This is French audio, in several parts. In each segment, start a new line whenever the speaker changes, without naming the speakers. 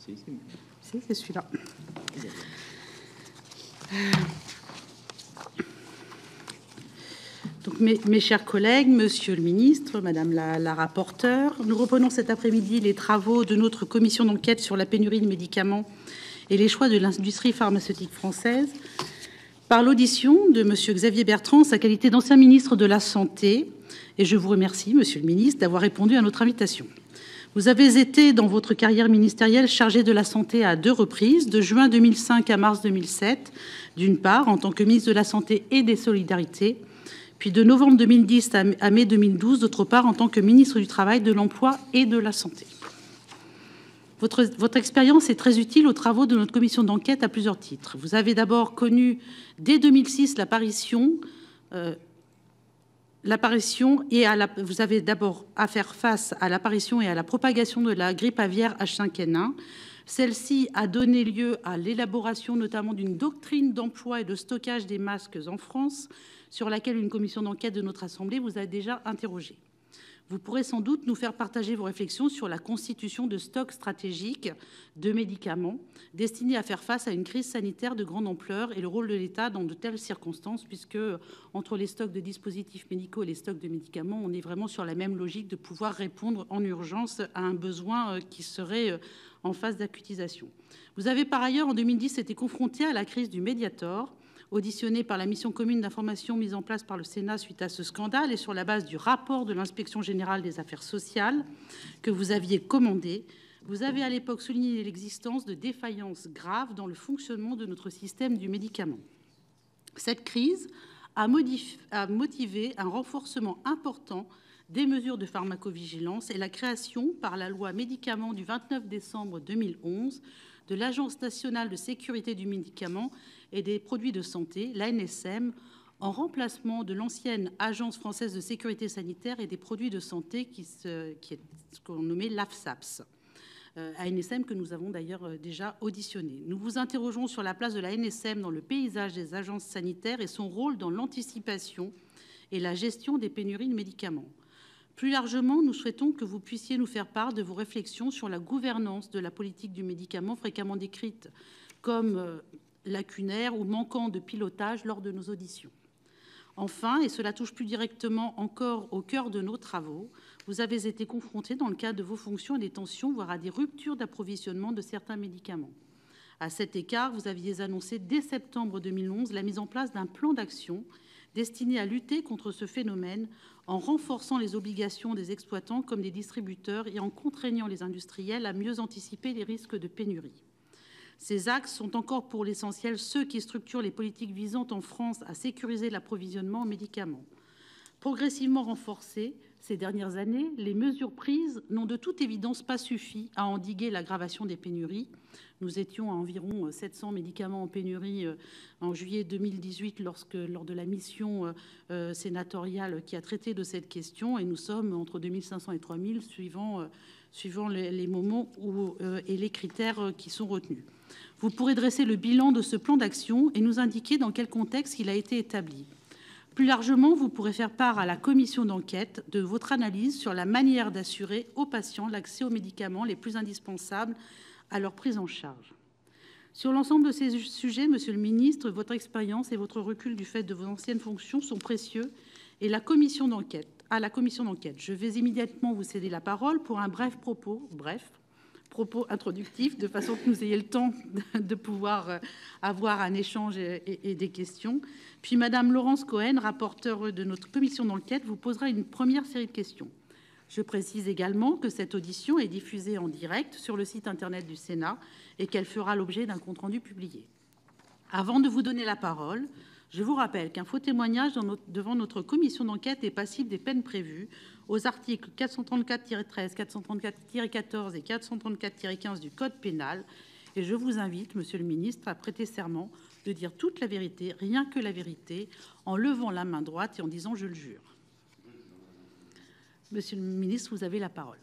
Si, c'est celui-là. Donc, mes chers collègues, Monsieur le Ministre, Madame la rapporteure, nous reprenons cet après-midi les travaux de notre commission d'enquête sur la pénurie de médicaments et les choix de l'industrie pharmaceutique française par l'audition de Monsieur Xavier Bertrand, en sa qualité d'ancien ministre de la Santé. Et je vous remercie, Monsieur le Ministre, d'avoir répondu à notre invitation. Vous avez été, dans votre carrière ministérielle, chargé de la Santé à 2 reprises, de juin 2005 à mars 2007, d'une part, en tant que ministre de la Santé et des Solidarités, puis de novembre 2010 à mai 2012, d'autre part, en tant que ministre du Travail, de l'Emploi et de la Santé. Votre expérience est très utile aux travaux de notre commission d'enquête à plusieurs titres. Vous avez d'abord connu, dès 2006, vous avez d'abord à faire face à l'apparition et à la propagation de la grippe aviaire H5N1. Celle-ci a donné lieu à l'élaboration notamment d'une doctrine d'emploi et de stockage des masques en France, sur laquelle une commission d'enquête de notre Assemblée vous a déjà interrogé. Vous pourrez sans doute nous faire partager vos réflexions sur la constitution de stocks stratégiques de médicaments destinés à faire face à une crise sanitaire de grande ampleur et le rôle de l'État dans de telles circonstances, puisque entre les stocks de dispositifs médicaux et les stocks de médicaments, on est vraiment sur la même logique de pouvoir répondre en urgence à un besoin qui serait en phase d'acutisation. Vous avez par ailleurs, en 2010, été confronté à la crise du Mediator, auditionné par la mission commune d'information mise en place par le Sénat suite à ce scandale et sur la base du rapport de l'Inspection générale des affaires sociales que vous aviez commandé. Vous avez à l'époque souligné l'existence de défaillances graves dans le fonctionnement de notre système du médicament. Cette crise a motivé un renforcement important des mesures de pharmacovigilance et la création par la loi médicaments du 29 décembre 2011 de l'Agence nationale de sécurité du médicament et des produits de santé, l'ANSM, en remplacement de l'ancienne Agence française de sécurité sanitaire et des produits de santé qui est ce qu'on nommait l'AFSAPS. ANSM que nous avons d'ailleurs déjà auditionné. Nous vous interrogeons sur la place de la ANSM dans le paysage des agences sanitaires et son rôle dans l'anticipation et la gestion des pénuries de médicaments. Plus largement, nous souhaitons que vous puissiez nous faire part de vos réflexions sur la gouvernance de la politique du médicament, fréquemment décrite comme lacunaire ou manquant de pilotage lors de nos auditions. Enfin, et cela touche plus directement encore au cœur de nos travaux, vous avez été confronté dans le cadre de vos fonctions à des tensions, voire à des ruptures d'approvisionnement de certains médicaments. À cet égard, vous aviez annoncé dès septembre 2011 la mise en place d'un plan d'action destiné à lutter contre ce phénomène en renforçant les obligations des exploitants comme des distributeurs et en contraignant les industriels à mieux anticiper les risques de pénurie. Ces axes sont encore pour l'essentiel ceux qui structurent les politiques visant en France à sécuriser l'approvisionnement en médicaments. Progressivement renforcées ces dernières années, les mesures prises n'ont de toute évidence pas suffi à endiguer l'aggravation des pénuries. Nous étions à environ 700 médicaments en pénurie en juillet 2018 lors de la mission sénatoriale qui a traité de cette question, et nous sommes entre 2500 et 3000 suivant les moments et les critères qui sont retenus. Vous pourrez dresser le bilan de ce plan d'action et nous indiquer dans quel contexte il a été établi. Plus largement, vous pourrez faire part à la commission d'enquête de votre analyse sur la manière d'assurer aux patients l'accès aux médicaments les plus indispensables à leur prise en charge. Sur l'ensemble de ces sujets, Monsieur le Ministre, votre expérience et votre recul du fait de vos anciennes fonctions sont précieux et à la commission d'enquête. Je vais immédiatement vous céder la parole pour un bref propos introductif, de façon que nous ayons le temps de pouvoir avoir un échange et des questions. Puis Madame Laurence Cohen, rapporteure de notre commission d'enquête, vous posera une première série de questions. Je précise également que cette audition est diffusée en direct sur le site internet du Sénat et qu'elle fera l'objet d'un compte-rendu publié. Avant de vous donner la parole, je vous rappelle qu'un faux témoignage devant notre commission d'enquête est passible des peines prévues aux articles 434-13, 434-14 et 434-15 du Code pénal. Et je vous invite, Monsieur le Ministre, à prêter serment de dire toute la vérité, rien que la vérité, en levant la main droite et en disant « je le jure ». Monsieur le Ministre, vous avez la parole.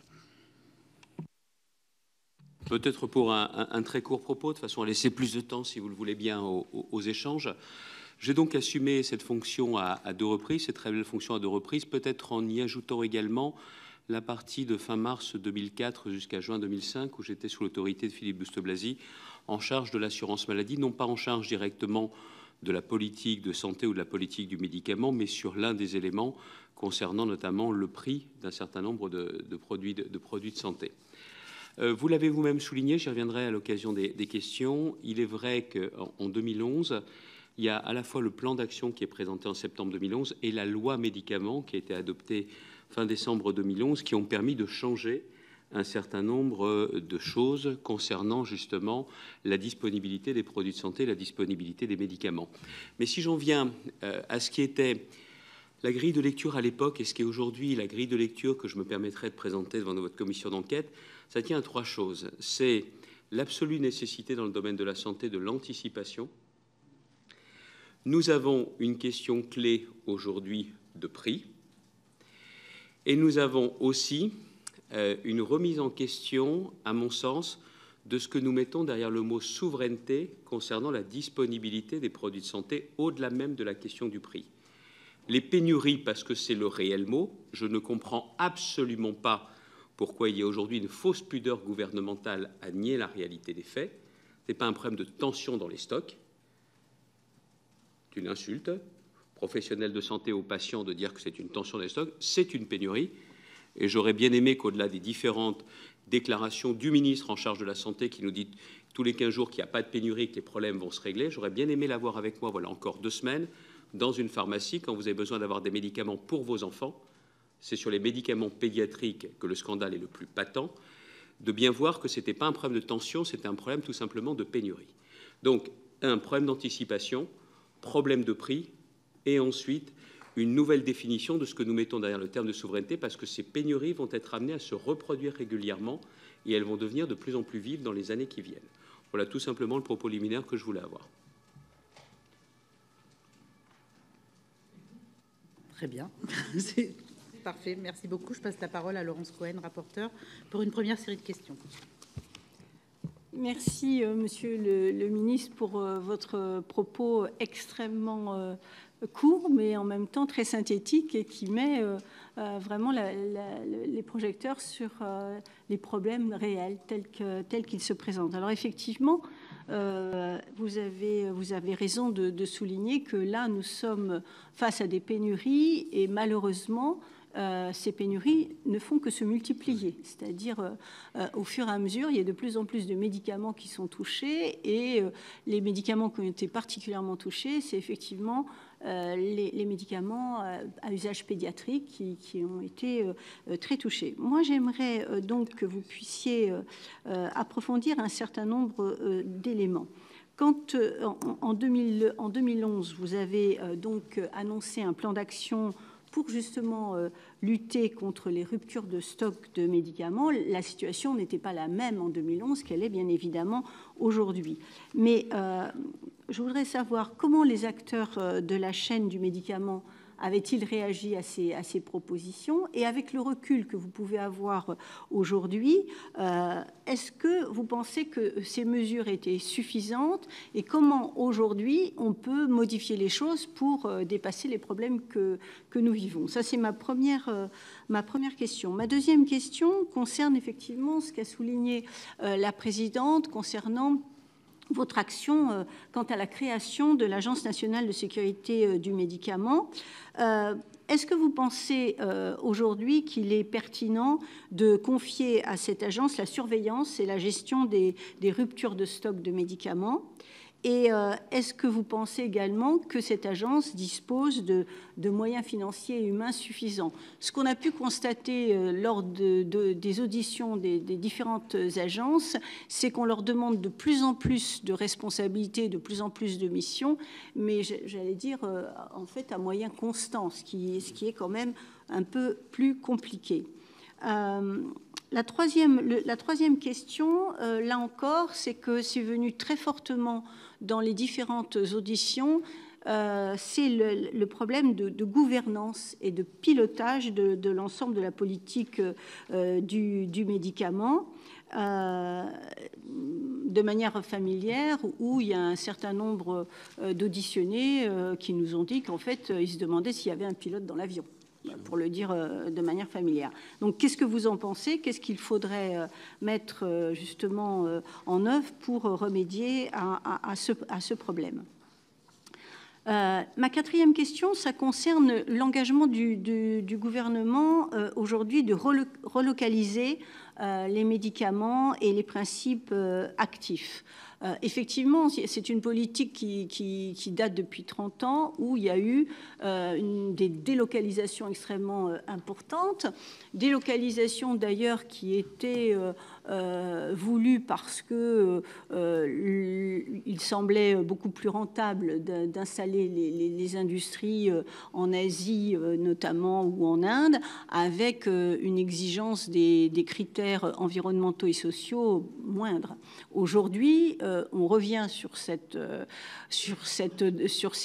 Peut-être pour un très court propos, de façon à laisser plus de temps, si vous le voulez bien, aux échanges. J'ai donc assumé cette fonction à 2 reprises, cette très belle fonction à 2 reprises, peut-être en y ajoutant également la partie de fin mars 2004 jusqu'à juin 2005, où j'étais sous l'autorité de Philippe Douste-Blazy, en charge de l'assurance maladie, non pas en charge directement de la politique de santé ou de la politique du médicament, mais sur l'un des éléments concernant notamment le prix d'un certain nombre de produits de santé. Vous l'avez vous-même souligné, j'y reviendrai à l'occasion des questions. Il est vrai qu'en 2011, il y a à la fois le plan d'action qui est présenté en septembre 2011 et la loi médicaments qui a été adoptée fin décembre 2011, qui ont permis de changer un certain nombre de choses concernant justement la disponibilité des produits de santé, la disponibilité des médicaments. Mais si j'en viens à ce qui était la grille de lecture à l'époque et ce qui est aujourd'hui la grille de lecture que je me permettrai de présenter devant votre commission d'enquête, ça tient à trois choses. C'est l'absolue nécessité dans le domaine de la santé de l'anticipation. Nous avons une question clé aujourd'hui de prix. Et nous avons aussi une remise en question, à mon sens, de ce que nous mettons derrière le mot souveraineté concernant la disponibilité des produits de santé, au-delà même de la question du prix. Les pénuries, parce que c'est le réel mot, je ne comprends absolument pas pourquoi il y a aujourd'hui une fausse pudeur gouvernementale à nier la réalité des faits. Ce n'est pas un problème de tension dans les stocks. C'est une insulte professionnelle de santé aux patients de dire que c'est une tension des stocks. C'est une pénurie. Et j'aurais bien aimé qu'au-delà des différentes déclarations du ministre en charge de la santé qui nous dit tous les 15 jours qu'il n'y a pas de pénurie, que les problèmes vont se régler, j'aurais bien aimé l'avoir avec moi, voilà, encore 2 semaines, dans une pharmacie, quand vous avez besoin d'avoir des médicaments pour vos enfants. C'est sur les médicaments pédiatriques que le scandale est le plus patent, de bien voir que ce n'était pas un problème de tension, c'était un problème tout simplement de pénurie. Donc, un problème d'anticipation, problème de prix, et ensuite une nouvelle définition de ce que nous mettons derrière le terme de souveraineté, parce que ces pénuries vont être amenées à se reproduire régulièrement et elles vont devenir de plus en plus vives dans les années qui viennent. Voilà tout simplement le propos liminaire que je voulais avoir.
Très bien. C'est parfait. Merci beaucoup. Je passe la parole à Laurence Cohen, rapporteure, pour une première série de questions.
Merci, Monsieur le ministre, pour votre propos extrêmement court, mais en même temps très synthétique et qui met vraiment les projecteurs sur les problèmes réels tels qu'ils se présentent. Alors effectivement, vous avez raison de souligner que là, nous sommes face à des pénuries et malheureusement, ces pénuries ne font que se multiplier, c'est-à-dire au fur et à mesure, il y a de plus en plus de médicaments qui sont touchés et les médicaments qui ont été particulièrement touchés, c'est effectivement les médicaments à usage pédiatrique qui ont été très touchés. Moi, j'aimerais donc que vous puissiez approfondir un certain nombre d'éléments. Quand en 2011, vous avez donc annoncé un plan d'action pour justement lutter contre les ruptures de stock de médicaments, la situation n'était pas la même en 2011 qu'elle est bien évidemment aujourd'hui. Mais je voudrais savoir comment les acteurs de la chaîne du médicament avaient-ils réagi à ces propositions? Et avec le recul que vous pouvez avoir aujourd'hui, est-ce que vous pensez que ces mesures étaient suffisantes? Et comment aujourd'hui on peut modifier les choses pour dépasser les problèmes que nous vivons? Ça, c'est ma première question. Ma deuxième question concerne effectivement ce qu'a souligné la présidente concernant votre action quant à la création de l'Agence nationale de sécurité du médicament. Est-ce que vous pensez aujourd'hui qu'il est pertinent de confier à cette agence la surveillance et la gestion des ruptures de stock de médicaments? Et est-ce que vous pensez également que cette agence dispose de moyens financiers et humains suffisants? Ce qu'on a pu constater lors des auditions des différentes agences, c'est qu'on leur demande de plus en plus de responsabilités, de plus en plus de missions, mais j'allais dire en fait à moyens constants, ce qui est quand même un peu plus compliqué. La troisième question, là encore, c'est que c'est venu très fortement dans les différentes auditions, c'est le problème de gouvernance et de pilotage de l'ensemble de la politique du médicament de manière familière, où il y a un certain nombre d'auditionnés qui nous ont dit qu'en fait, ils se demandaient s'il y avait un pilote dans l'avion. pour le dire de manière familière. Donc, qu'est-ce que vous en pensez? Qu'est-ce qu'il faudrait mettre justement en œuvre pour remédier à ce problème? Ma quatrième question, ça concerne l'engagement du gouvernement aujourd'hui de relocaliser les médicaments et les principes actifs. Effectivement, c'est une politique qui date depuis 30 ans, où il y a eu des délocalisations extrêmement importantes, délocalisations d'ailleurs qui étaient voulues parce que il semblait beaucoup plus rentable d'installer les industries en Asie notamment ou en Inde, avec une exigence des critères environnementaux et sociaux moindres. Aujourd'hui, on revient sur ces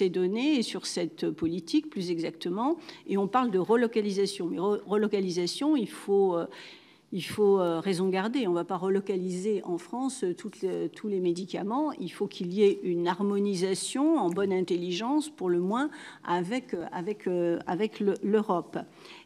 données et sur cette politique plus exactement, et on parle de relocalisation. Mais relocalisation, il faut raison garder. On ne va pas relocaliser en France tous les médicaments. Il faut qu'il y ait une harmonisation en bonne intelligence, pour le moins, avec l'Europe.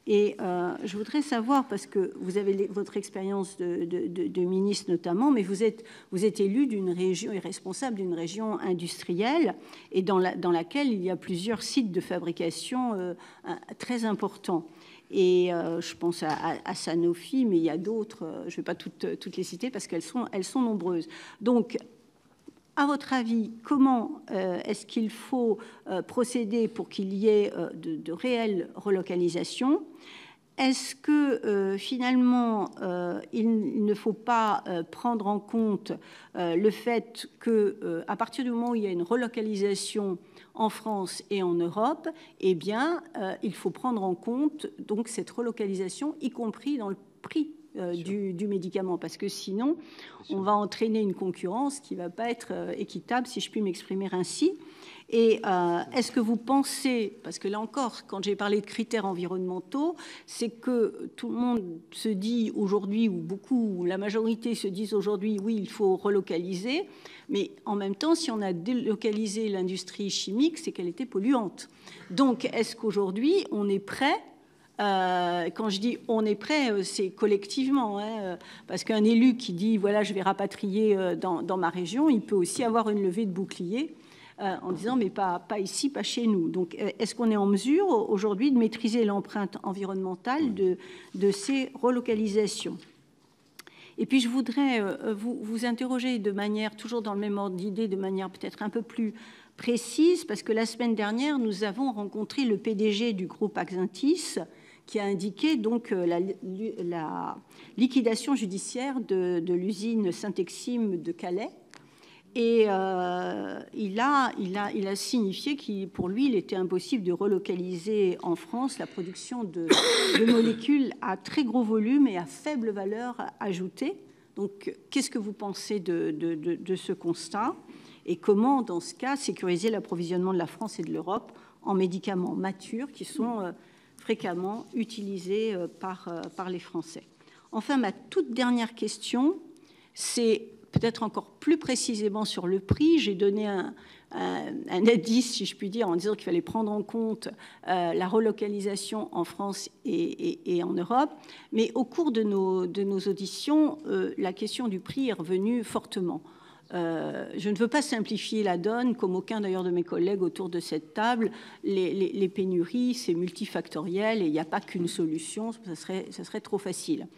Et je voudrais savoir, parce que vous avez votre expérience de ministre notamment, mais vous êtes élu d'une région et responsable d'une région industrielle, et dans laquelle il y a plusieurs sites de fabrication très importants. Et je pense à Sanofi, mais il y a d'autres, je ne vais pas toutes les citer parce qu'elles sont nombreuses. Donc, à votre avis, comment est-ce qu'il faut procéder pour qu'il y ait de réelles relocalisations? Est-ce que finalement, il ne faut pas prendre en compte le fait qu'à partir du moment où il y a une relocalisation en France et en Europe, eh bien, il faut prendre en compte donc cette relocalisation, y compris dans le prix du médicament, parce que sinon, on va entraîner une concurrence qui ne va pas être équitable, si je puis m'exprimer ainsi. Et est-ce que vous pensez, parce que là encore, quand j'ai parlé de critères environnementaux, c'est que tout le monde se dit aujourd'hui, ou beaucoup, ou la majorité se disent aujourd'hui, oui, il faut relocaliser, mais en même temps, si on a délocalisé l'industrie chimique, c'est qu'elle était polluante. Donc, est-ce qu'aujourd'hui, on est prêt? Quand je dis on est prêt, c'est collectivement, hein, parce qu'un élu qui dit voilà, je vais rapatrier dans ma région, il peut aussi avoir une levée de bouclier en disant mais pas ici, pas chez nous. Donc est-ce qu'on est en mesure aujourd'hui de maîtriser l'empreinte environnementale de ces relocalisations? Et puis je voudrais vous interroger de manière, toujours dans le même ordre d'idée, de manière peut-être un peu plus précise, parce que la semaine dernière, nous avons rencontré le PDG du groupe Axentis, qui a indiqué donc la liquidation judiciaire de l'usine Syntexim de Calais. Et il a signifié que pour lui, il était impossible de relocaliser en France la production de molécules à très gros volume et à faible valeur ajoutée. Donc, qu'est-ce que vous pensez de ce constat? Et comment, dans ce cas, sécuriser l'approvisionnement de la France et de l'Europe en médicaments matures qui sont fréquemment utilisés par les Français? Enfin, ma toute dernière question, c'est peut-être encore plus précisément sur le prix. J'ai donné un indice, si je puis dire, en disant qu'il fallait prendre en compte la relocalisation en France et en Europe. Mais au cours de nos auditions, la question du prix est revenue fortement. Je ne veux pas simplifier la donne, comme aucun d'ailleurs de mes collègues autour de cette table. Les pénuries, c'est multifactoriel et il n'y a pas qu'une solution, ça serait trop facile.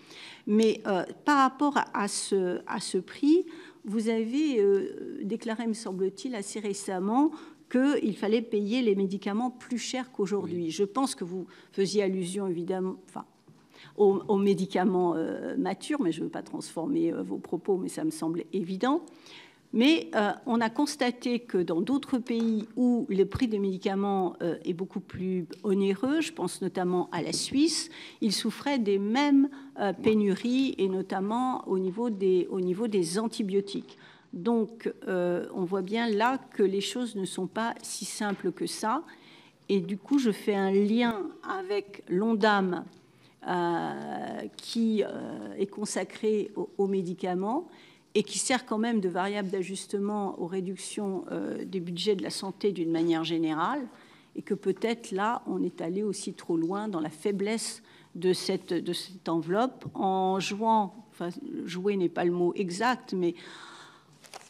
Mais par rapport à ce prix, vous avez déclaré, me semble-t-il, assez récemment qu'il fallait payer les médicaments plus cher qu'aujourd'hui. Oui. Je pense que vous faisiez allusion, évidemment, aux médicaments matures, mais je ne veux pas transformer vos propos, mais ça me semble évident. Mais on a constaté que dans d'autres pays où le prix des médicaments est beaucoup plus onéreux, je pense notamment à la Suisse, ils souffraient des mêmes pénuries, et notamment au niveau des antibiotiques. Donc, on voit bien là que les choses ne sont pas si simples que ça. Et du coup, je fais un lien avec l'ONDAM, qui est consacré aux médicaments et qui sert quand même de variable d'ajustement aux réductions des budgets de la santé d'une manière générale. et que peut-être là, on est allé aussi trop loin dans la faiblesse de cette enveloppe, en jouant, enfin, jouer n'est pas le mot exact, mais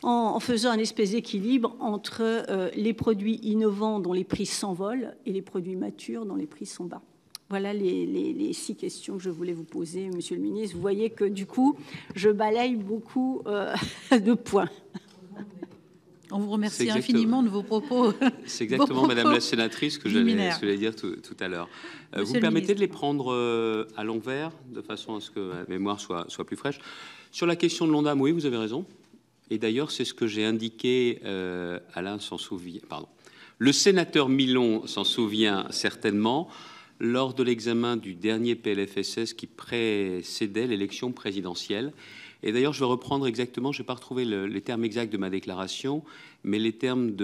en faisant un espèce d'équilibre entre les produits innovants dont les prix s'envolent et les produits matures dont les prix sont bas. Voilà les 6 questions que je voulais vous poser, Monsieur le Ministre. Vous voyez que du coup, je balaye beaucoup de points.
On vous remercie infiniment de vos propos.
C'est exactement, Madame la sénatrice, que j'allais dire tout à l'heure. Vous me permettez de les prendre à l'envers, de façon à ce que ma mémoire soit plus fraîche. Sur la question de l'Ondam, oui, vous avez raison. Et d'ailleurs, c'est ce que j'ai indiqué, Alain s'en souvient, pardon. Le sénateur Milon s'en souvient certainement, lors de l'examen du dernier PLFSS qui précédait l'élection présidentielle. Et d'ailleurs, je vais reprendre exactement, je n'ai pas retrouvé les termes exacts de ma déclaration, mais les termes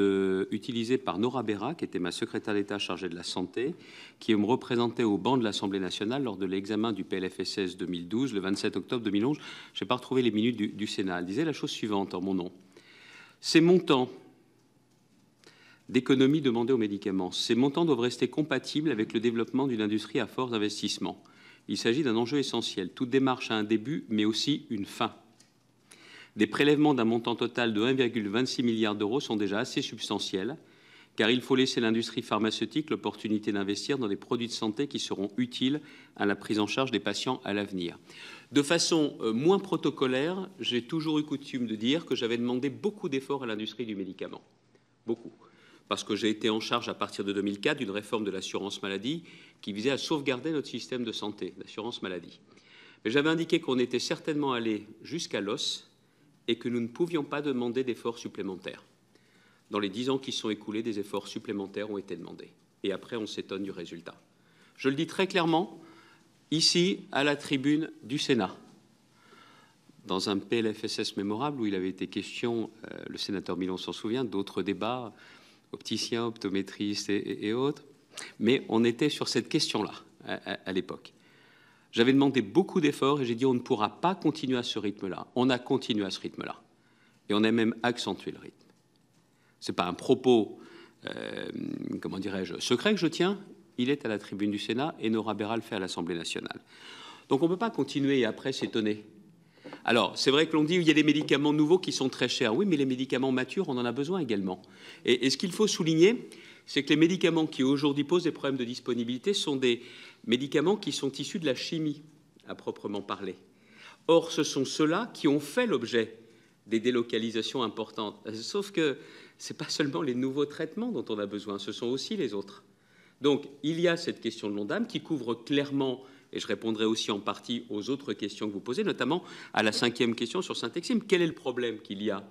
utilisés par Nora Berra, qui était ma secrétaire d'État chargée de la santé, qui me représentait au banc de l'Assemblée nationale lors de l'examen du PLFSS 2012, le 27 octobre 2011. Je n'ai pas retrouvé les minutes du Sénat. Elle disait la chose suivante en mon nom. Ces montants d'économie demandés aux médicaments, ces montants doivent rester compatibles avec le développement d'une industrie à fort investissement. Il s'agit d'un enjeu essentiel. Toute démarche a un début, mais aussi une fin. Des prélèvements d'un montant total de 1,26 milliard d'euros sont déjà assez substantiels, car il faut laisser l'industrie pharmaceutique l'opportunité d'investir dans des produits de santé qui seront utiles à la prise en charge des patients à l'avenir. De façon moins protocolaire, j'ai toujours eu coutume de dire que j'avais demandé beaucoup d'efforts à l'industrie du médicament. Beaucoup. Parce que j'ai été en charge à partir de 2004 d'une réforme de l'assurance maladie qui visait à sauvegarder notre système de santé, l'assurance maladie. Mais j'avais indiqué qu'on était certainement allé jusqu'à l'os et que nous ne pouvions pas demander d'efforts supplémentaires. Dans les 10 ans qui sont écoulés, des efforts supplémentaires ont été demandés. Et après, on s'étonne du résultat. Je le dis très clairement, ici, à la tribune du Sénat, dans un PLFSS mémorable où il avait été question, le sénateur Milon s'en souvient, d'autres débats, opticiens, optométristes et autres, mais on était sur cette question-là à l'époque. J'avais demandé beaucoup d'efforts et j'ai dit on ne pourra pas continuer à ce rythme-là. On a continué à ce rythme-là et on a même accentué le rythme. Ce n'est pas un propos, comment dirais-je, secret que je tiens, il est à la tribune du Sénat et Nora Berra le fait à l'Assemblée nationale. Donc on ne peut pas continuer et après s'étonner. Alors, c'est vrai que l'on dit qu'il y a des médicaments nouveaux qui sont très chers. Oui, mais les médicaments matures, on en a besoin également. Et ce qu'il faut souligner, c'est que les médicaments qui aujourd'hui posent des problèmes de disponibilité sont des médicaments qui sont issus de la chimie, à proprement parler. Or, ce sont ceux-là qui ont fait l'objet des délocalisations importantes. Sauf que ce n'est pas seulement les nouveaux traitements dont on a besoin, ce sont aussi les autres. Donc, il y a cette question de l'Ondam qui couvre clairement, et je répondrai aussi en partie aux autres questions que vous posez, notamment à la 5e question sur Saint-Exime. Quel est le problème qu'il y a ?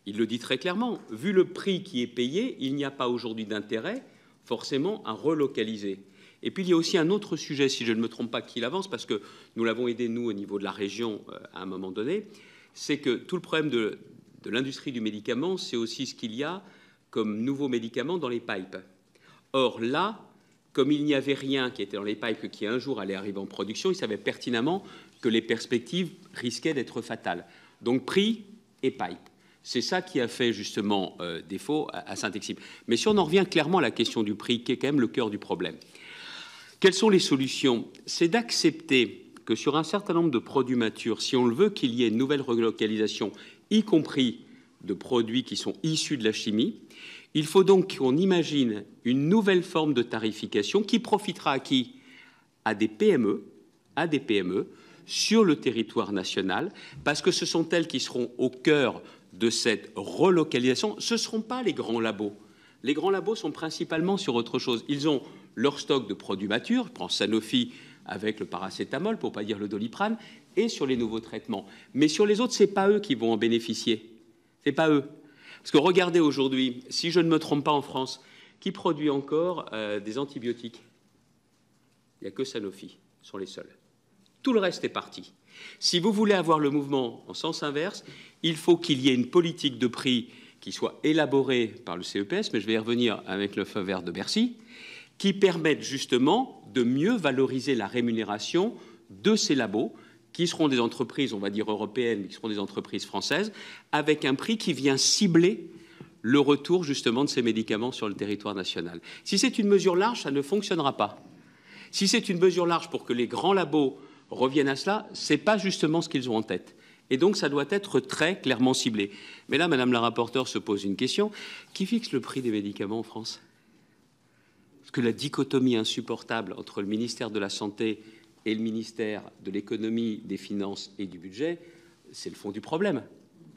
Il le dit très clairement. Vu le prix qui est payé, il n'y a pas aujourd'hui d'intérêt forcément à relocaliser. Et puis il y a aussi un autre sujet, si je ne me trompe pas, qu'il avance, parce que nous l'avons aidé, nous, au niveau de la région, à un moment donné, c'est que tout le problème de l'industrie du médicament, c'est aussi ce qu'il y a comme nouveaux médicaments dans les pipes. Or là, comme il n'y avait rien qui était dans les pipes qui un jour allait arriver en production, ils savaient pertinemment que les perspectives risquaient d'être fatales. Donc prix et pipe. C'est ça qui a fait justement défaut à Saint-Exime. Mais si on en revient clairement à la question du prix, qui est quand même le cœur du problème, quelles sont les solutions ? C'est d'accepter que sur un certain nombre de produits matures, si on le veut qu'il y ait une nouvelle relocalisation, y compris de produits qui sont issus de la chimie, il faut donc qu'on imagine une nouvelle forme de tarification qui profitera à qui ? À des PME, sur le territoire national, parce que ce sont elles qui seront au cœur de cette relocalisation. Ce ne seront pas les grands labos. Les grands labos sont principalement sur autre chose. Ils ont leur stock de produits matures, je prends Sanofi avec le paracétamol, pour ne pas dire le Doliprane, et sur les nouveaux traitements. Mais sur les autres, ce n'est pas eux qui vont en bénéficier. Ce n'est pas eux. Parce que regardez aujourd'hui, si je ne me trompe pas en France, qui produit encore des antibiotiques ? Il n'y a que Sanofi, ce sont les seuls. Tout le reste est parti. Si vous voulez avoir le mouvement en sens inverse, il faut qu'il y ait une politique de prix qui soit élaborée par le CEPS, mais je vais y revenir avec le feu vert de Bercy, qui permette justement de mieux valoriser la rémunération de ces labos, qui seront des entreprises, on va dire européennes, mais qui seront des entreprises françaises, avec un prix qui vient cibler le retour justement de ces médicaments sur le territoire national. Si c'est une mesure large, ça ne fonctionnera pas. Si c'est une mesure large pour que les grands labos reviennent à cela, ce n'est pas justement ce qu'ils ont en tête. Et donc, ça doit être très clairement ciblé. Mais là, Madame la rapporteure se pose une question. Qui fixe le prix des médicaments en France? Parce que la dichotomie insupportable entre le ministère de la Santé et le ministère de l'Économie, des Finances et du Budget, c'est le fond du problème.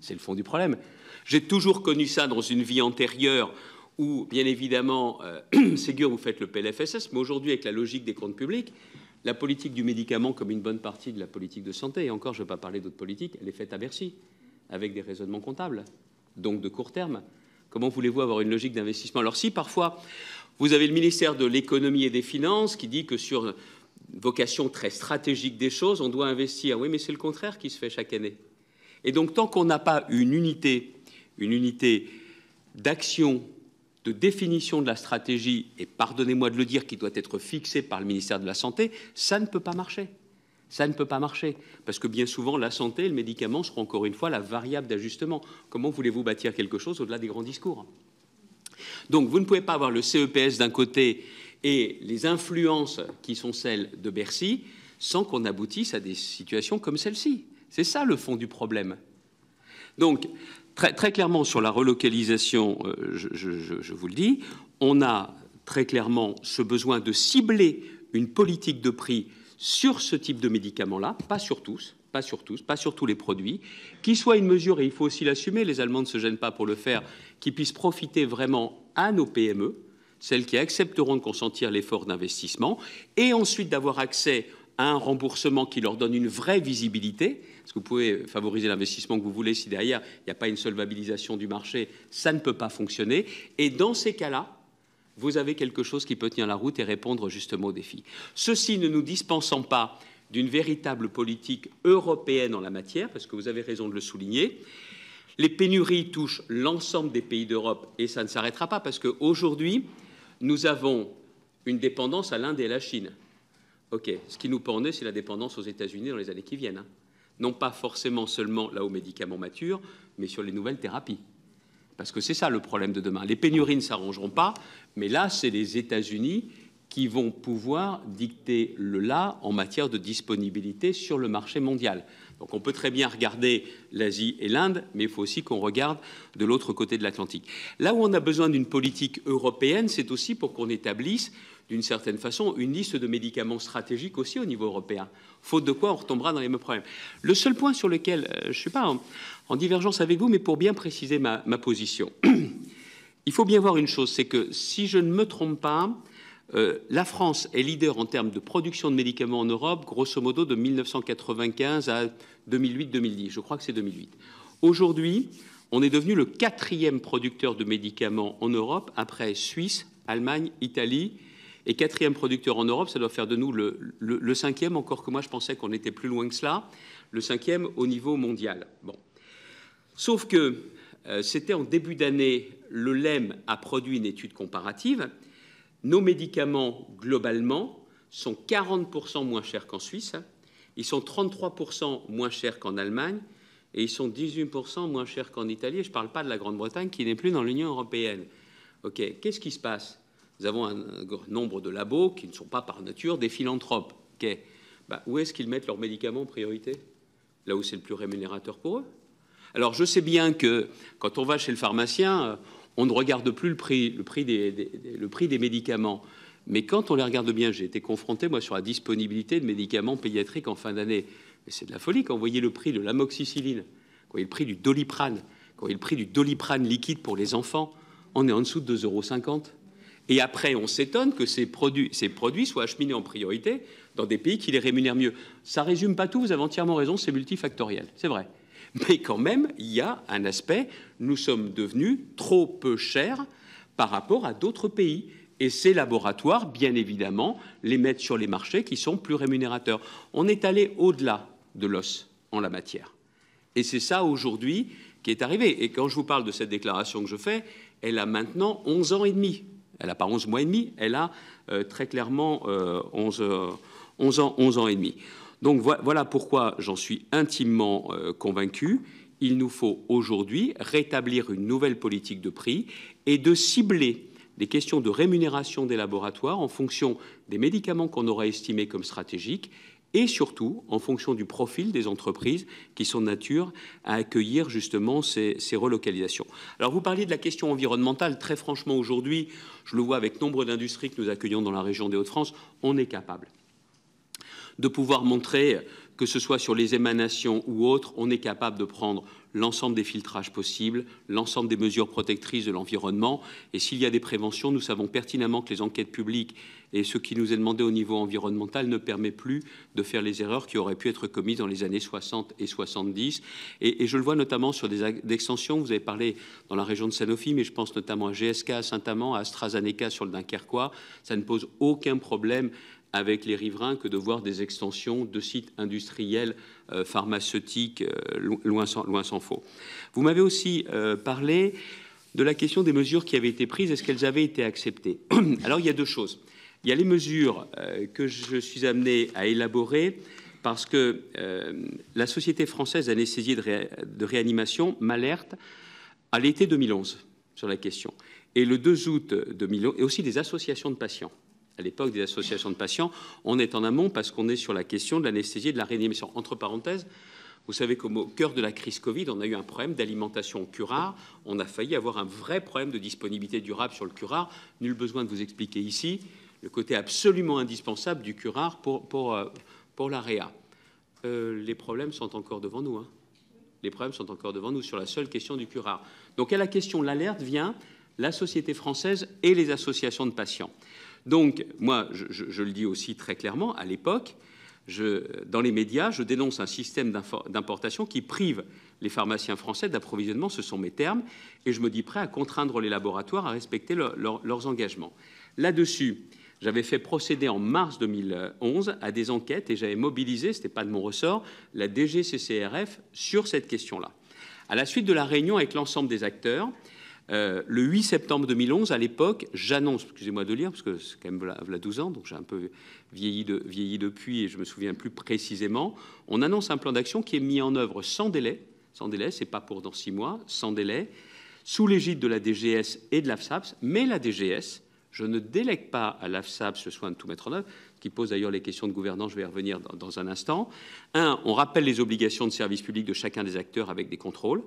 C'est le fond du problème. J'ai toujours connu ça dans une vie antérieure où, bien évidemment, Ségur, vous faites le PLFSS, mais aujourd'hui, avec la logique des comptes publics, la politique du médicament, comme une bonne partie de la politique de santé, et encore, je ne vais pas parler d'autres politiques, elle est faite à Bercy, avec des raisonnements comptables, donc de court terme. Comment voulez-vous avoir une logique d'investissement? Alors si, parfois, vous avez le ministère de l'Économie et des Finances qui dit que sur une vocation très stratégique des choses, on doit investir. Oui, mais c'est le contraire qui se fait chaque année. Et donc, tant qu'on n'a pas une unité d'action, de définition de la stratégie, et pardonnez-moi de le dire, qui doit être fixée par le ministère de la Santé, ça ne peut pas marcher. Ça ne peut pas marcher. Parce que bien souvent, la santé et le médicament seront encore une fois la variable d'ajustement. Comment voulez-vous bâtir quelque chose au-delà des grands discours? Donc, vous ne pouvez pas avoir le CEPS d'un côté et les influences qui sont celles de Bercy sans qu'on aboutisse à des situations comme celle-ci. C'est ça le fond du problème. Donc, très clairement, sur la relocalisation, je vous le dis, on a très clairement ce besoin de cibler une politique de prix sur ce type de médicaments-là, pas sur tous, pas sur tous les produits, qui soit une mesure, et il faut aussi l'assumer, les Allemands ne se gênent pas pour le faire, qui puisse profiter vraiment à nos PME, celles qui accepteront de consentir l'effort d'investissement, et ensuite d'avoir accès à un remboursement qui leur donne une vraie visibilité, parce que vous pouvez favoriser l'investissement que vous voulez, si derrière il n'y a pas une solvabilisation du marché, ça ne peut pas fonctionner. Et dans ces cas-là, vous avez quelque chose qui peut tenir la route et répondre justement aux défis. Ceci ne nous dispensant pas d'une véritable politique européenne en la matière, parce que vous avez raison de le souligner. Les pénuries touchent l'ensemble des pays d'Europe et ça ne s'arrêtera pas, parce qu'aujourd'hui, nous avons une dépendance à l'Inde et à la Chine. OK, ce qui nous pendait, c'est la dépendance aux États-Unis dans les années qui viennent. Non pas forcément seulement là aux médicaments matures, mais sur les nouvelles thérapies. Parce que c'est ça le problème de demain. Les pénuries ne s'arrangeront pas, mais là, c'est les États-Unis qui vont pouvoir dicter le là en matière de disponibilité sur le marché mondial. Donc on peut très bien regarder l'Asie et l'Inde, mais il faut aussi qu'on regarde de l'autre côté de l'Atlantique. Là où on a besoin d'une politique européenne, c'est aussi pour qu'on établisse d'une certaine façon une liste de médicaments stratégiques aussi au niveau européen. Faute de quoi, on retombera dans les mêmes problèmes. Le seul point sur lequel je ne suis pas en divergence avec vous, mais pour bien préciser ma position, il faut bien voir une chose, c'est que si je ne me trompe pas, la France est leader en termes de production de médicaments en Europe, grosso modo de 1995 à 2008-2010. Je crois que c'est 2008. Aujourd'hui, on est devenu le 4e producteur de médicaments en Europe, après Suisse, Allemagne, Italie. Et 4e producteur en Europe, ça doit faire de nous le 5e, encore que moi je pensais qu'on était plus loin que cela, le 5e au niveau mondial. Bon. Sauf que c'était en début d'année, le LEM a produit une étude comparative. Nos médicaments, globalement, sont 40% moins chers qu'en Suisse, ils sont 33% moins chers qu'en Allemagne, et ils sont 18% moins chers qu'en Italie. Je ne parle pas de la Grande-Bretagne qui n'est plus dans l'Union européenne. OK, qu'est-ce qui se passe? Nous avons un nombre de labos qui ne sont pas par nature des philanthropes. Okay. Où est-ce qu'ils mettent leurs médicaments en priorité? Là où c'est le plus rémunérateur pour eux. Alors, je sais bien que quand on va chez le pharmacien, on ne regarde plus le prix des médicaments. Mais quand on les regarde bien, j'ai été confronté, moi, sur la disponibilité de médicaments pédiatriques en fin d'année. Mais c'est de la folie quand vous voyez le prix de l'amoxicilline, quand vous voyez le prix du Doliprane, quand vous voyez le prix du Doliprane liquide pour les enfants, on est en dessous de 2,50 €. Et après, on s'étonne que ces produits soient acheminés en priorité dans des pays qui les rémunèrent mieux. Ça ne résume pas tout, vous avez entièrement raison, c'est multifactoriel, c'est vrai. Mais quand même, il y a un aspect, nous sommes devenus trop peu chers par rapport à d'autres pays. Et ces laboratoires, bien évidemment, les mettent sur les marchés qui sont plus rémunérateurs. On est allé au-delà de l'os en la matière. Et c'est ça, aujourd'hui, qui est arrivé. Et quand je vous parle de cette déclaration que je fais, elle a maintenant 11 ans et demi. Elle n'a pas 11 mois et demi, elle a très clairement 11 ans et demi. Donc voilà pourquoi j'en suis intimement convaincu. il nous faut aujourd'hui rétablir une nouvelle politique de prix et de cibler les questions de rémunération des laboratoires en fonction des médicaments qu'on aura estimés comme stratégiques et surtout en fonction du profil des entreprises qui sont de nature à accueillir justement ces relocalisations. Alors vous parliez de la question environnementale. Très franchement, aujourd'hui, je le vois avec nombre d'industries que nous accueillons dans la région des Hauts-de-France, on est capable de pouvoir montrer que ce soit sur les émanations ou autres, on est capable de prendre l'ensemble des filtrages possibles, l'ensemble des mesures protectrices de l'environnement. Et s'il y a des préventions, nous savons pertinemment que les enquêtes publiques et ce qui nous est demandé au niveau environnemental ne permet plus de faire les erreurs qui auraient pu être commises dans les années 60 et 70. Et je le vois notamment sur des extensions. Vous avez parlé dans la région de Sanofi, mais je pense notamment à GSK, à Saint-Amand, à AstraZeneca sur le Dunkerquois. Ça ne pose aucun problème avec les riverains que de voir des extensions de sites industriels pharmaceutiques loin s'en faut. Vous m'avez aussi parlé de la question des mesures qui avaient été prises. Est-ce qu'elles avaient été acceptées? Alors, il y a deux choses. Il y a les mesures que je suis amené à élaborer parce que la Société française d'anesthésie et de réanimation m'alerte à l'été 2011 sur la question. Et le 2 août 2011, et aussi des associations de patients. À l'époque des associations de patients, on est en amont parce qu'on est sur la question de l'anesthésie et de la réanimation. Entre parenthèses, vous savez qu'au cœur de la crise Covid, on a eu un problème d'alimentation au curare. On a failli avoir un vrai problème de disponibilité durable sur le curare. Nul besoin de vous expliquer ici le côté absolument indispensable du curare pour la réa. Les problèmes sont encore devant nous. Les problèmes sont encore devant nous sur la seule question du curare. Donc à la question, l'alerte vient, la Société française et les associations de patients. Donc, moi, je le dis aussi très clairement, à l'époque, dans les médias, je dénonce un système d'importation qui prive les pharmaciens français d'approvisionnement, ce sont mes termes, et je me dis prêt à contraindre les laboratoires à respecter leurs engagements. Là-dessus, j'avais fait procéder en mars 2011 à des enquêtes et j'avais mobilisé, ce n'était pas de mon ressort, la DGCCRF sur cette question-là. À la suite de la réunion avec l'ensemble des acteurs, le 8 septembre 2011, à l'époque, j'annonce, excusez-moi de lire, parce que c'est quand même voilà 12 ans, donc j'ai un peu vieilli depuis et je me souviens plus précisément, on annonce un plan d'action qui est mis en œuvre sans délai, c'est pas pour dans 6 mois, sans délai, sous l'égide de la DGS et de l'AFSAPS, mais la DGS, je ne délègue pas à l'AFSAPS le soin de tout mettre en œuvre, ce qui pose d'ailleurs les questions de gouvernance, je vais y revenir dans un instant. On rappelle les obligations de service public de chacun des acteurs avec des contrôles,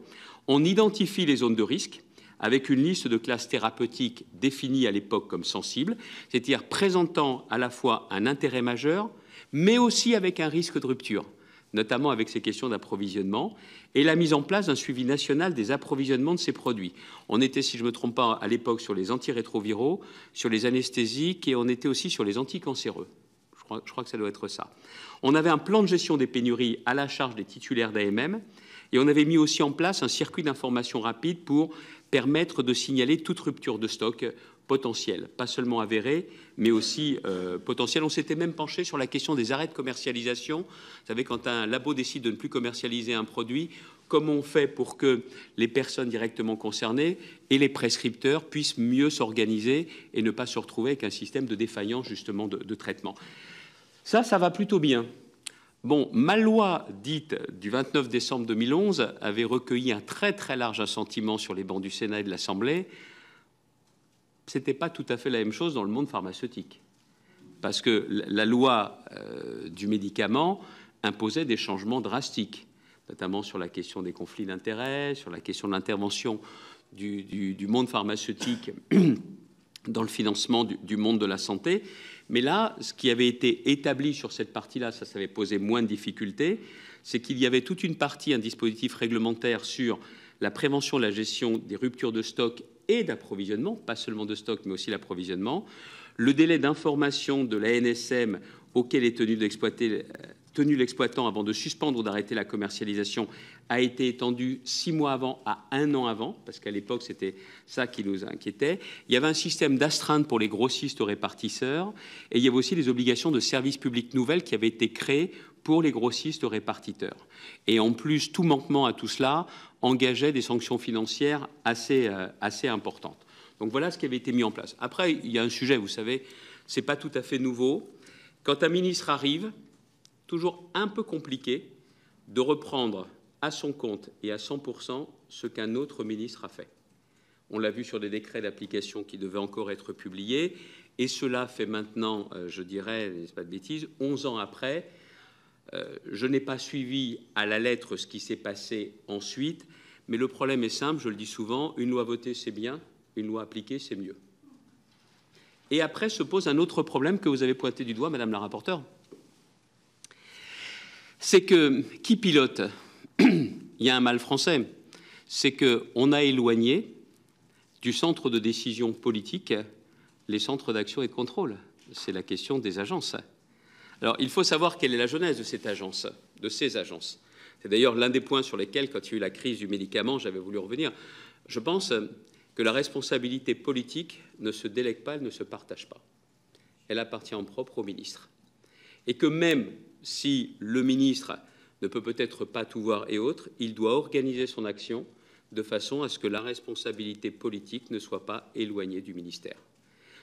on identifie les zones de risque, avec une liste de classes thérapeutiques définies à l'époque comme sensibles, c'est-à-dire présentant à la fois un intérêt majeur, mais aussi avec un risque de rupture, notamment avec ces questions d'approvisionnement, et la mise en place d'un suivi national des approvisionnements de ces produits. On était, si je ne me trompe pas, à l'époque sur les antirétroviraux, sur les anesthésiques, et on était aussi sur les anticancéreux. Je crois que ça doit être ça. On avait un plan de gestion des pénuries à la charge des titulaires d'AMM, et on avait mis aussi en place un circuit d'information rapide pour permettre de signaler toute rupture de stock potentielle, pas seulement avérée, mais aussi potentielle. On s'était même penché sur la question des arrêts de commercialisation. Vous savez, quand un labo décide de ne plus commercialiser un produit, comment on fait pour que les personnes directement concernées et les prescripteurs puissent mieux s'organiser et ne pas se retrouver avec un système de défaillance justement de traitement. Ça va plutôt bien. Bon, ma loi dite du 29 décembre 2011 avait recueilli un très très large assentiment sur les bancs du Sénat et de l'Assemblée. Ce n'était pas tout à fait la même chose dans le monde pharmaceutique. Parce que la loi du médicament imposait des changements drastiques, notamment sur la question des conflits d'intérêts, sur la question de l'intervention du monde pharmaceutique dans le financement du monde de la santé. Mais là, ce qui avait été établi sur cette partie-là, ça avait posé moins de difficultés, c'est qu'il y avait toute une partie, un dispositif réglementaire sur la prévention et la gestion des ruptures de stock et d'approvisionnement, pas seulement de stock, mais aussi l'approvisionnement, le délai d'information de l'ANSM auquel est tenu l'exploitant avant de suspendre ou d'arrêter la commercialisation a été étendu 6 mois avant à 1 an avant, parce qu'à l'époque, c'était ça qui nous inquiétait. Il y avait un système d'astreinte pour les grossistes répartisseurs, et il y avait aussi des obligations de service public nouvelles qui avaient été créées pour les grossistes répartiteurs. Et en plus, tout manquement à tout cela engageait des sanctions financières assez importantes. Donc voilà ce qui avait été mis en place. Après, il y a un sujet, vous savez, c'est pas tout à fait nouveau. Quand un ministre arrive, toujours un peu compliqué de reprendre à son compte et à 100% ce qu'un autre ministre a fait. On l'a vu sur des décrets d'application qui devaient encore être publiés, et cela fait maintenant, je dirais, n'est-ce pas de bêtises, 11 ans après. Je n'ai pas suivi à la lettre ce qui s'est passé ensuite, mais le problème est simple, je le dis souvent, une loi votée c'est bien, une loi appliquée c'est mieux. Et après se pose un autre problème que vous avez pointé du doigt, Madame la rapporteure. C'est que, qui pilote? Il y a un mal français, c'est qu'on a éloigné du centre de décision politique les centres d'action et de contrôle. C'est la question des agences. Alors, il faut savoir quelle est la genèse de cette agence, de ces agences. C'est d'ailleurs l'un des points sur lesquels, quand il y a eu la crise du médicament, j'avais voulu revenir. Je pense que la responsabilité politique ne se délègue pas, elle ne se partage pas. Elle appartient en propre au ministre. Et que même si le ministre ne peut peut-être pas tout voir et autres, il doit organiser son action de façon à ce que la responsabilité politique ne soit pas éloignée du ministère.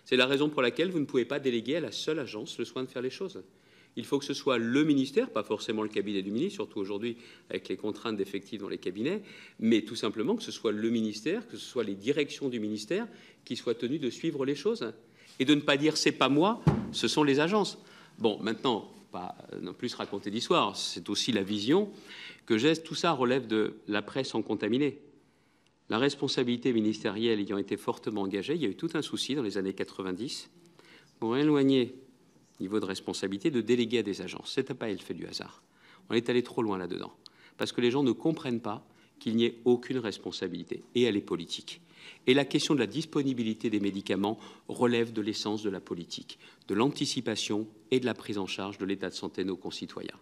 C'est la raison pour laquelle vous ne pouvez pas déléguer à la seule agence le soin de faire les choses. Il faut que ce soit le ministère, pas forcément le cabinet du ministre, surtout aujourd'hui avec les contraintes d'effectifs dans les cabinets, mais tout simplement que ce soit le ministère, que ce soit les directions du ministère qui soient tenues de suivre les choses et de ne pas dire « c'est pas moi, ce sont les agences ». Bon, maintenant, pas non plus raconter d'histoire, c'est aussi la vision que j'ai. Tout ça relève de la presse en contaminée. La responsabilité ministérielle ayant été fortement engagée, il y a eu tout un souci dans les années 90 pour éloigner le niveau de responsabilité de déléguer à des agences. Ce n'était pas le fait du hasard. On est allé trop loin là-dedans parce que les gens ne comprennent pas qu'il n'y ait aucune responsabilité et elle est politique. Et la question de la disponibilité des médicaments relève de l'essence de la politique, de l'anticipation et de la prise en charge de l'état de santé de nos concitoyens.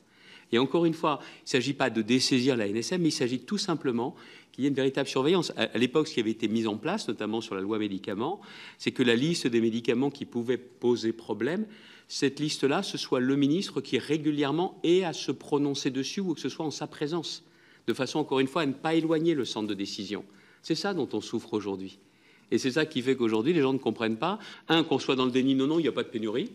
Et encore une fois, il ne s'agit pas de dessaisir la NSM, mais il s'agit tout simplement qu'il y ait une véritable surveillance. À l'époque, ce qui avait été mis en place, notamment sur la loi médicaments, c'est que la liste des médicaments qui pouvaient poser problème, cette liste-là, ce soit le ministre qui régulièrement ait à se prononcer dessus ou que ce soit en sa présence, de façon, encore une fois, à ne pas éloigner le centre de décision. C'est ça dont on souffre aujourd'hui. Et c'est ça qui fait qu'aujourd'hui, les gens ne comprennent pas, qu'on soit dans le déni, non, il n'y a pas de pénurie,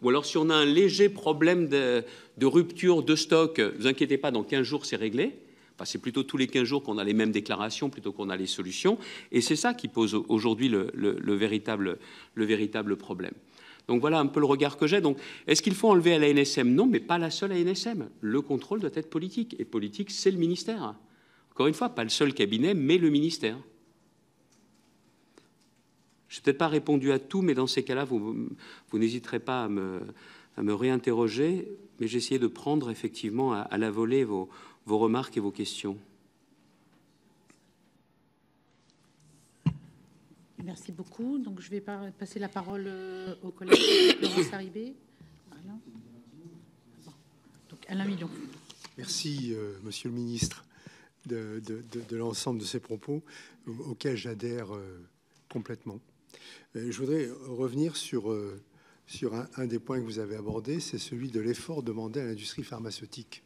ou alors si on a un léger problème de rupture de stock, ne vous inquiétez pas, dans 15 jours, c'est réglé. Enfin, c'est plutôt tous les 15 jours qu'on a les mêmes déclarations plutôt qu'on a les solutions. Et c'est ça qui pose aujourd'hui le véritable problème. Donc voilà un peu le regard que j'ai. Donc, est-ce qu'il faut enlever à la NSM? Non, mais pas la seule ANSM. Le contrôle doit être politique. Et politique, c'est le ministère. Encore une fois, pas le seul cabinet, mais le ministère. Je n'ai peut-être pas répondu à tout, mais dans ces cas-là, vous n'hésiterez pas à me réinterroger. Mais j'ai essayé de prendre effectivement à la volée vos remarques et vos questions.
Merci beaucoup. Donc, je vais passer la parole au collègue Laurence Harribey. Voilà. Bon. Donc, Alain Milon.
Merci, Monsieur le Ministre, de l'ensemble de ces propos auxquels j'adhère complètement. Je voudrais revenir sur un des points que vous avez abordé, c'est celui de l'effort demandé à l'industrie pharmaceutique.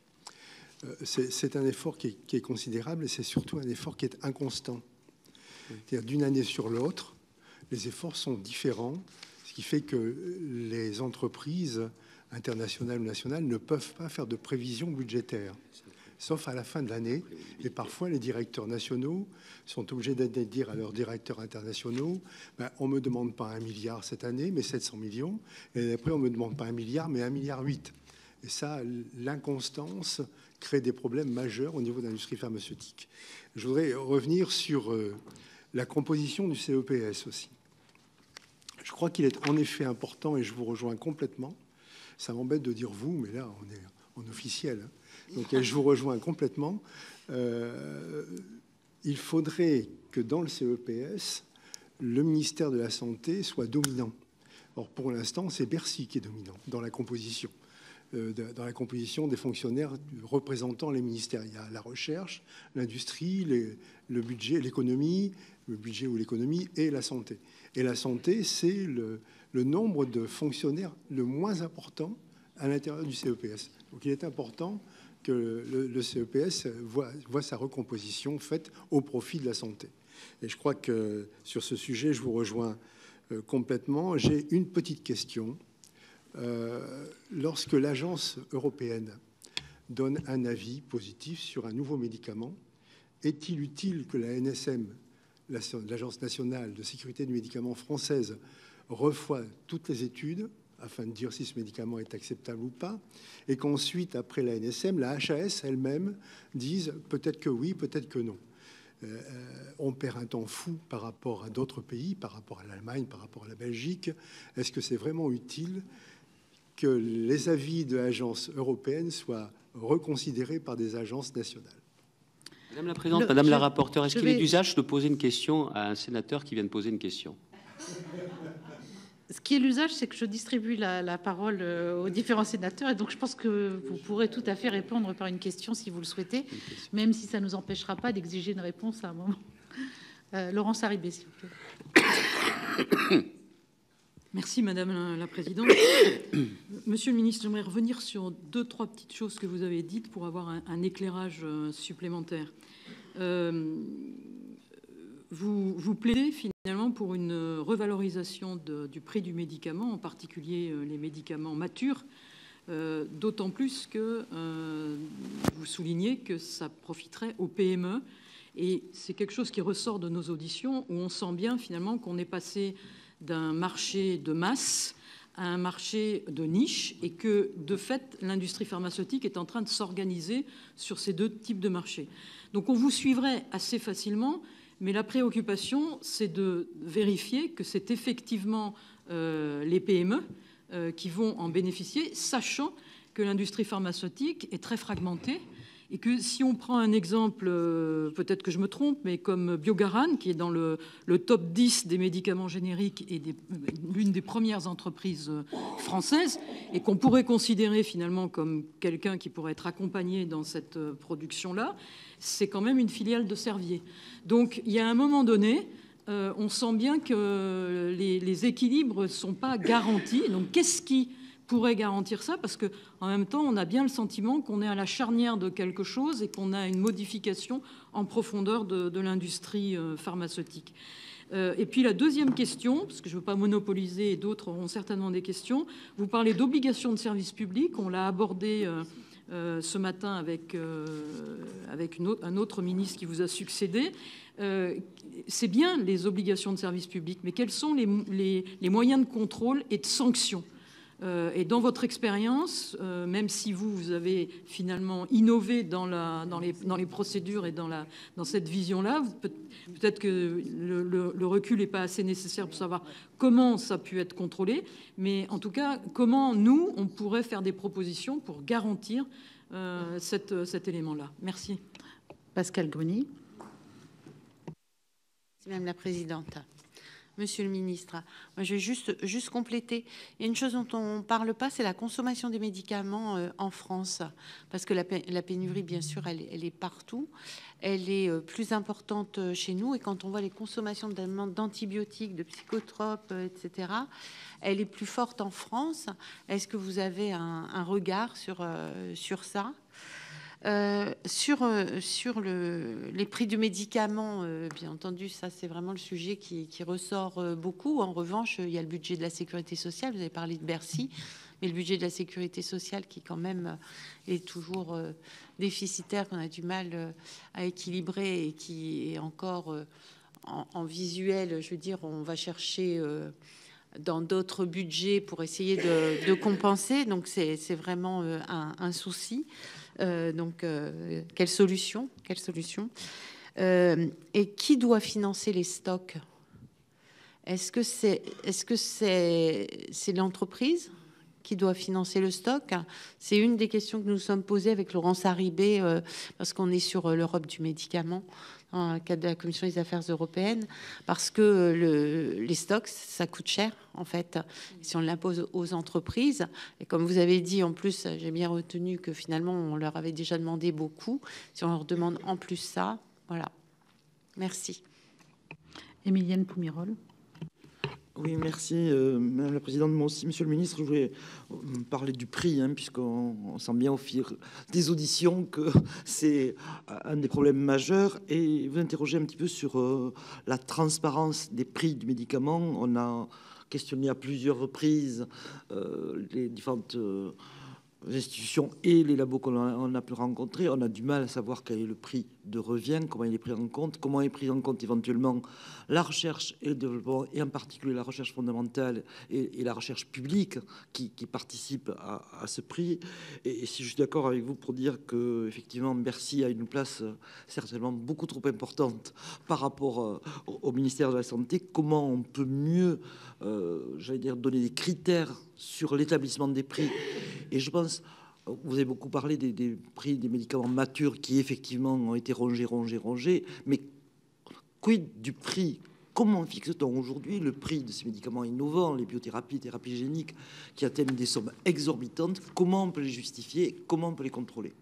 C'est un effort qui est considérable et c'est surtout un effort qui est inconstant. C'est-à-dire d'une année sur l'autre, les efforts sont différents, ce qui fait que les entreprises internationales ou nationales ne peuvent pas faire de prévisions budgétaires, sauf à la fin de l'année. Et parfois, les directeurs nationaux sont obligés de dire à leurs directeurs internationaux, on ne me demande pas 1 milliard cette année, mais 700 millions. Et après, on ne me demande pas 1 milliard, mais 1,8 milliard. Et ça, l'inconstance crée des problèmes majeurs au niveau de l'industrie pharmaceutique. Je voudrais revenir sur la composition du CEPS aussi. Je crois qu'il est en effet important, et je vous rejoins complètement. Ça m'embête de dire vous, mais là, on est en officiel. Donc, je vous rejoins complètement. Il faudrait que dans le CEPS, le ministère de la Santé soit dominant. Or, pour l'instant, c'est Bercy qui est dominant dans la composition. Dans la composition des fonctionnaires représentant les ministères. Il y a la recherche, l'industrie, le budget, l'économie, le budget ou l'économie et la santé. Et la santé, c'est le nombre de fonctionnaires le moins important à l'intérieur du CEPS. Donc il est important que le CEPS voit sa recomposition faite au profit de la santé. Et je crois que sur ce sujet, je vous rejoins complètement. J'ai une petite question. Lorsque l'agence européenne donne un avis positif sur un nouveau médicament. Est-il utile que la NSM, l'Agence nationale de sécurité du médicament française, revoie toutes les études afin de dire si ce médicament est acceptable ou pas, et qu'ensuite, après la NSM, la HAS elle-même dise peut-être que oui, peut-être que non. On perd un temps fou par rapport à d'autres pays, par rapport à l'Allemagne, par rapport à la Belgique. Est-ce que c'est vraiment utile que les avis de l'agence européenne soient reconsidérés par des agences nationales?
Madame la Présidente, Madame la rapporteure, est-ce qu'il est d'usage de poser une question à un sénateur qui vient de poser une question?
Ce qui est l'usage, c'est que je distribue la parole aux différents sénateurs, et donc je pense que vous pourrez tout à fait répondre par une question si vous le souhaitez, même si ça ne nous empêchera pas d'exiger une réponse à un moment. Laurence Harribey, s'il vous plaît.
Merci Madame la Présidente. Monsieur le Ministre, j'aimerais revenir sur 2-3 petites choses que vous avez dites pour avoir un éclairage supplémentaire. Vous plaidez finalement pour une revalorisation du prix du médicament, en particulier les médicaments matures, d'autant plus que vous soulignez que ça profiterait aux PME. Et c'est quelque chose qui ressort de nos auditions, où on sent bien finalement qu'on est passé d'un marché de masse à un marché de niche, et que de fait l'industrie pharmaceutique est en train de s'organiser sur ces deux types de marchés. Donc on vous suivrait assez facilement, mais la préoccupation, c'est de vérifier que c'est effectivement les PME qui vont en bénéficier, sachant que l'industrie pharmaceutique est très fragmentée, et que si on prend un exemple, peut-être que je me trompe, mais comme Biogaran, qui est dans le top 10 des médicaments génériques et l'une des premières entreprises françaises, et qu'on pourrait considérer finalement comme quelqu'un qui pourrait être accompagné dans cette production-là, c'est quand même une filiale de Servier. Donc il y a un moment donné, on sent bien que les équilibres ne sont pas garantis. Donc qu'est-ce qui pourrait garantir ça? Parce qu'en même temps, on a bien le sentiment qu'on est à la charnière de quelque chose et qu'on a une modification en profondeur de l'industrie pharmaceutique. Et puis la deuxième question, parce que je ne veux pas monopoliser et d'autres auront certainement des questions, vous parlez d'obligation de service public, on l'a abordé ce matin avec un autre ministre qui vous a succédé. C'est bien les obligations de service public, mais quels sont les moyens de contrôle et de sanction? Et dans votre expérience, même si vous avez finalement innové dans les procédures et dans cette vision-là, peut-être que le recul n'est pas assez nécessaire pour savoir comment ça a pu être contrôlé, mais en tout cas, comment nous, on pourrait faire des propositions pour garantir cet élément-là. Merci.
Pascale Gruny.
Merci Madame la Présidente. Monsieur le ministre, moi je vais juste compléter. Il y a une chose dont on ne parle pas, c'est la consommation des médicaments en France. Parce que la pénurie, bien sûr, elle est partout. Elle est plus importante chez nous. Et quand on voit les consommations d'antibiotiques, de psychotropes, etc., elle est plus forte en France. Est-ce que vous avez un regard sur ça ? Sur les prix du médicament, bien entendu, ça c'est vraiment le sujet qui ressort beaucoup. En revanche, il y a le budget de la sécurité sociale. Vous avez parlé de Bercy, mais le budget de la sécurité sociale qui quand même est toujours déficitaire, qu'on a du mal à équilibrer et qui est encore en visuel. Je veux dire, on va chercher dans d'autres budgets pour essayer de compenser. Donc c'est vraiment un souci. Donc, quelle solution et qui doit financer les stocks? Est-ce que c'est l'entreprise qui doit financer le stock? C'est une des questions que nous sommes posées avec Laurence Harribey, parce qu'on est sur l'Europe du médicament dans le cadre de la Commission des Affaires européennes, parce que les stocks, ça coûte cher, en fait, si on l'impose aux entreprises. Et comme vous avez dit, en plus, j'ai bien retenu que finalement, on leur avait déjà demandé beaucoup. Si on leur demande en plus ça, voilà. Merci.
Émilienne Poumirol.
Oui, merci, Madame la Présidente. Moi aussi, Monsieur le Ministre, je voulais parler du prix, puisqu'on sent bien au fil des auditions que c'est un des problèmes majeurs. Et vous interrogez un petit peu sur la transparence des prix du médicament. On a questionné à plusieurs reprises les différentes institutions et les labos qu'on a pu rencontrer, on a du mal à savoir quel est le prix de revient, comment il est pris en compte, comment est pris en compte éventuellement la recherche et le développement, et en particulier la recherche fondamentale et la recherche publique qui participent à ce prix. Et si je suis d'accord avec vous pour dire que effectivement Bercy a une place certainement beaucoup trop importante par rapport au ministère de la Santé, comment on peut mieux, j'allais dire, donner des critères sur l'établissement des prix. Et je pense, vous avez beaucoup parlé des prix des médicaments matures qui effectivement ont été rongés, mais quid du prix? Comment fixe-t-on aujourd'hui le prix de ces médicaments innovants, les biothérapies, thérapies géniques, qui atteignent des sommes exorbitantes? Comment on peut les justifier? Comment on peut les contrôler?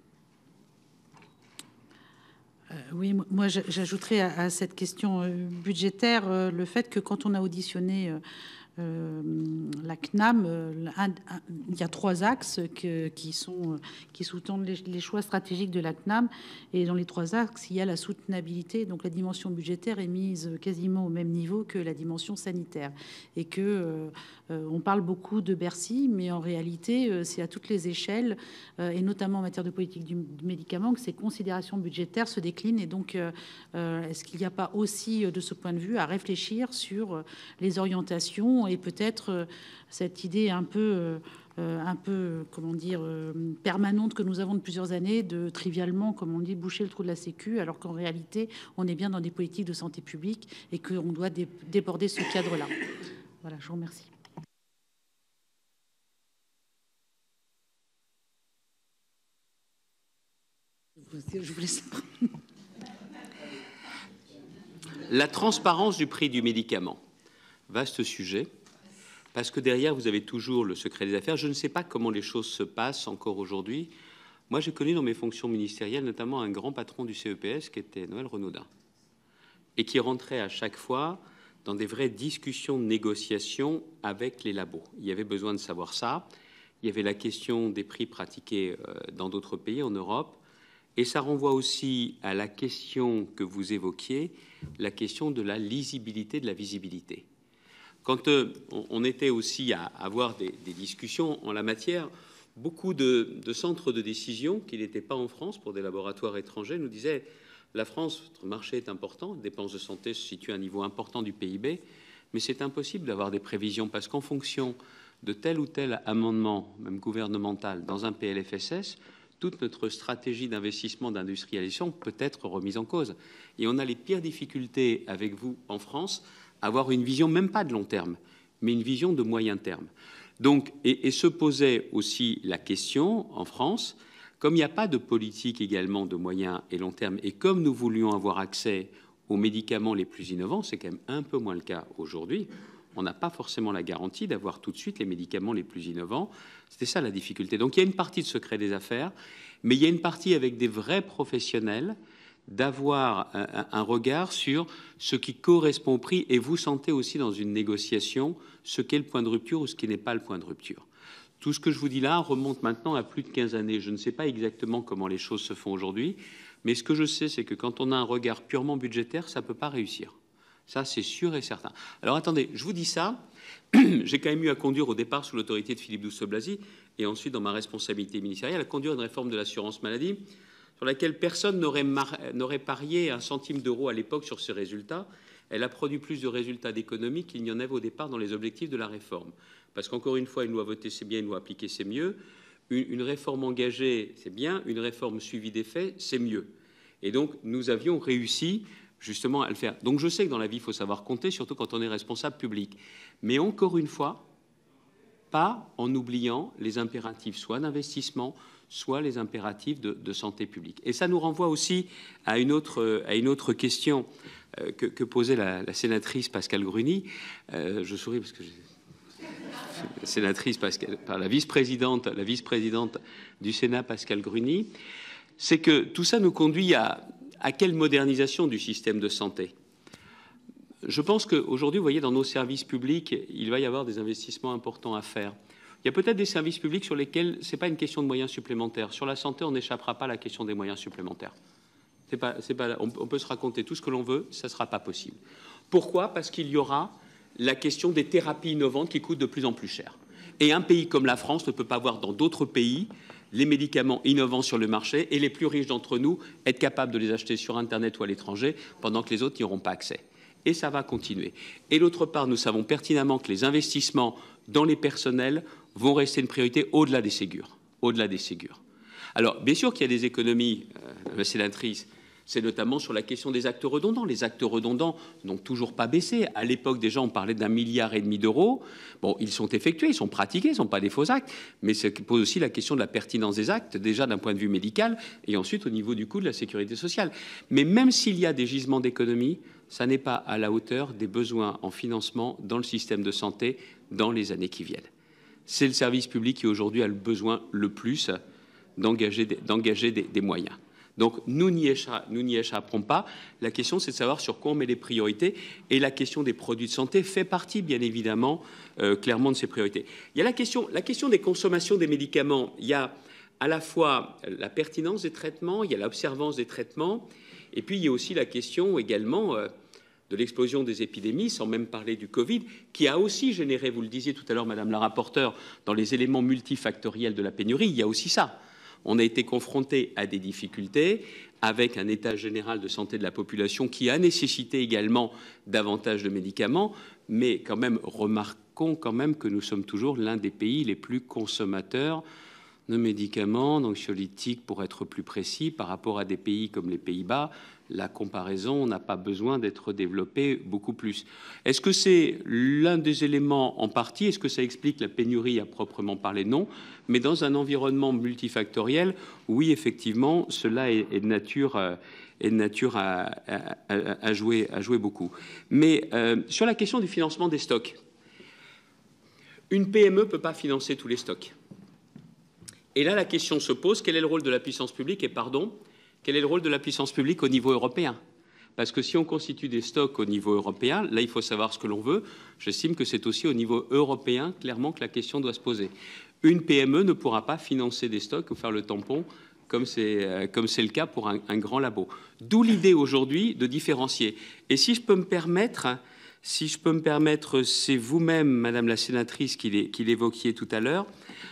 Oui, moi j'ajouterais à cette question budgétaire le fait que quand on a auditionné la CNAM, il y a 3 axes qui sous-tendent les choix stratégiques de la CNAM. Et dans les 3 axes, il y a la soutenabilité. Donc la dimension budgétaire est mise quasiment au même niveau que la dimension sanitaire. Et que on parle beaucoup de Bercy, mais en réalité, c'est à toutes les échelles, et notamment en matière de politique du médicament, que ces considérations budgétaires se déclinent. Et donc, est-ce qu'il n'y a pas aussi, de ce point de vue, à réfléchir sur les orientations et peut-être cette idée un peu, comment dire, permanente que nous avons de plusieurs années de trivialement, comme on dit, boucher le trou de la Sécu, alors qu'en réalité, on est bien dans des politiques de santé publique et qu'on doit déborder ce cadre-là. Voilà, je vous remercie. Je vous laisse.
La transparence du prix du médicament, vaste sujet. Parce que derrière, vous avez toujours le secret des affaires. Je ne sais pas comment les choses se passent encore aujourd'hui. Moi, j'ai connu dans mes fonctions ministérielles notamment un grand patron du CEPS qui était Noël Renaudin et qui rentrait à chaque fois dans des vraies discussions de négociation avec les labos. Il y avait besoin de savoir ça. Il y avait la question des prix pratiqués dans d'autres pays en Europe. Et ça renvoie aussi à la question que vous évoquiez, la question de la lisibilité, de la visibilité. Quand on était aussi à avoir des discussions en la matière, beaucoup de centres de décision qui n'étaient pas en France pour des laboratoires étrangers nous disaient « La France, votre marché est important, les dépenses de santé se situent à un niveau important du PIB, mais c'est impossible d'avoir des prévisions parce qu'en fonction de tel ou tel amendement, même gouvernemental, dans un PLFSS, toute notre stratégie d'investissement, d'industrialisation peut être remise en cause. Et on a les pires difficultés avec vous en France avoir une vision même pas de long terme, mais une vision de moyen terme. Donc, et se posait aussi la question en France, comme il n'y a pas de politique également de moyen et long terme, et comme nous voulions avoir accès aux médicaments les plus innovants, c'est quand même un peu moins le cas aujourd'hui, on n'a pas forcément la garantie d'avoir tout de suite les médicaments les plus innovants. C'était ça la difficulté. Donc il y a une partie de secret des affaires, mais il y a une partie avec des vrais professionnels d'avoir un regard sur ce qui correspond au prix, et vous sentez aussi dans une négociation ce qu'est le point de rupture ou ce qui n'est pas le point de rupture. Tout ce que je vous dis là remonte maintenant à plus de 15 années. Je ne sais pas exactement comment les choses se font aujourd'hui, mais ce que je sais, c'est que quand on a un regard purement budgétaire, ça ne peut pas réussir. Ça, c'est sûr et certain. Alors, attendez, je vous dis ça. J'ai quand même eu à conduire au départ sous l'autorité de Philippe Douste-Blazy et ensuite dans ma responsabilité ministérielle à conduire une réforme de l'assurance maladie sur laquelle personne n'aurait parié un centime d'euro à l'époque sur ce résultat. Elle a produit plus de résultats d'économie qu'il n'y en avait au départ dans les objectifs de la réforme. Parce qu'encore une fois, une loi votée, c'est bien, une loi appliquée, c'est mieux. Une réforme engagée, c'est bien. Une réforme suivie des faits, c'est mieux. Et donc, nous avions réussi justement à le faire. Donc je sais que dans la vie, il faut savoir compter, surtout quand on est responsable public. Mais encore une fois, pas en oubliant les impératifs soit d'investissement, soit les impératifs de santé publique. Et ça nous renvoie aussi à une autre question que posait la sénatrice Pascale Gruny. Je souris parce que la sénatrice Pascale, la vice-présidente du Sénat, Pascale Gruny, c'est que tout ça nous conduit à quelle modernisation du système de santé? Je pense qu'aujourd'hui, vous voyez, dans nos services publics, il va y avoir des investissements importants à faire. Il y a peut-être des services publics sur lesquels ce n'est pas une question de moyens supplémentaires. Sur la santé, on n'échappera pas à la question des moyens supplémentaires. On peut se raconter tout ce que l'on veut, ça ne sera pas possible. Pourquoi? Parce qu'il y aura la question des thérapies innovantes qui coûtent de plus en plus cher. Et un pays comme la France ne peut pas avoir dans d'autres pays les médicaments innovants sur le marché et les plus riches d'entre nous être capables de les acheter sur Internet ou à l'étranger pendant que les autres n'y auront pas accès. Et ça va continuer. Et d'autre part, nous savons pertinemment que les investissements dans les personnels vont rester une priorité au-delà des Ségur. Au-delà des Ségur. Alors, bien sûr qu'il y a des économies, la sénatrice, c'est notamment sur la question des actes redondants. Les actes redondants n'ont toujours pas baissé. À l'époque, déjà, on parlait d'1,5 milliard d'euros. Bon, ils sont effectués, ils sont pratiqués, ils ne sont pas des faux actes, mais ça pose aussi la question de la pertinence des actes, déjà d'un point de vue médical, et ensuite au niveau du coût de la sécurité sociale. Mais même s'il y a des gisements d'économie, ça n'est pas à la hauteur des besoins en financement dans le système de santé dans les années qui viennent. C'est le service public qui aujourd'hui a le besoin le plus d'engager des moyens. Donc, nous n'y échapperons pas. La question, c'est de savoir sur quoi on met les priorités. Et la question des produits de santé fait partie, bien évidemment, clairement de ces priorités. Il y a la question des consommations des médicaments. Il y a à la fois la pertinence des traitements, il y a l'observance des traitements, et puis il y a aussi la question également de l'explosion des épidémies, sans même parler du Covid, qui a aussi généré, vous le disiez tout à l'heure, Madame la rapporteure, dans les éléments multifactoriels de la pénurie, il y a aussi ça. On a été confronté à des difficultés avec un état général de santé de la population qui a nécessité également davantage de médicaments, mais quand même, remarquons quand même que nous sommes toujours l'un des pays les plus consommateurs de médicaments, d'anxiolytiques pour être plus précis, par rapport à des pays comme les Pays-Bas. La comparaison n'a pas besoin d'être développée beaucoup plus. Est-ce que c'est l'un des éléments en partie? Est-ce que ça explique la pénurie à proprement parler? Non. Mais dans un environnement multifactoriel, oui, effectivement, cela est de nature à jouer beaucoup. Mais sur la question du financement des stocks, une PME ne peut pas financer tous les stocks. Et là, la question se pose, quel est le rôle de la puissance publique? Et pardon, quel est le rôle de la puissance publique au niveau européen? Parce que si on constitue des stocks au niveau européen, là, il faut savoir ce que l'on veut. J'estime que c'est aussi au niveau européen, clairement, que la question doit se poser. Une PME ne pourra pas financer des stocks ou faire le tampon comme c'est le cas pour un grand labo. D'où l'idée aujourd'hui de différencier. Et si je peux me permettre, c'est vous-même, Madame la sénatrice, qui l'évoquiez tout à l'heure.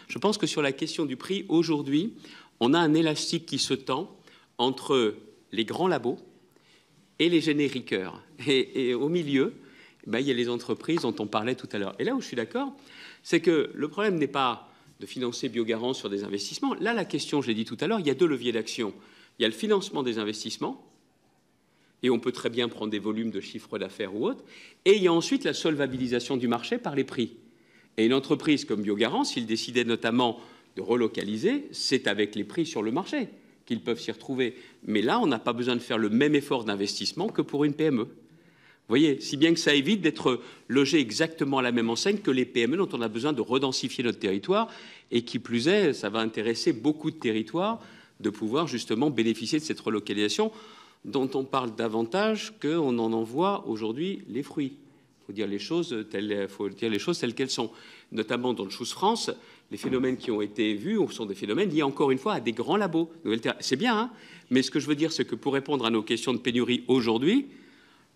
Je pense que sur la question du prix, aujourd'hui, on a un élastique qui se tend entre les grands labos et les génériqueurs. Et au milieu, il y a les entreprises dont on parlait tout à l'heure. Et là où je suis d'accord, c'est que le problème n'est pas de financer Biogarant sur des investissements. Là, la question, je l'ai dit tout à l'heure, il y a deux leviers d'action. Il y a le financement des investissements, et on peut très bien prendre des volumes de chiffre d'affaires ou autre, et il y a ensuite la solvabilisation du marché par les prix. Et une entreprise comme Biogarant, s'il décidait notamment de relocaliser, c'est avec les prix sur le marché qu'ils peuvent s'y retrouver. Mais là, on n'a pas besoin de faire le même effort d'investissement que pour une PME. Vous voyez, si bien que ça évite d'être logé exactement à la même enseigne que les PME dont on a besoin de redensifier notre territoire, et qui plus est, ça va intéresser beaucoup de territoires de pouvoir justement bénéficier de cette relocalisation dont on parle davantage qu'on en envoie aujourd'hui les fruits. Il faut dire les choses telles qu'elles sont. Notamment dans le Choose France, les phénomènes qui ont été vus sont des phénomènes liés encore une fois à des grands labos. C'est bien, hein, mais ce que je veux dire, c'est que pour répondre à nos questions de pénurie aujourd'hui,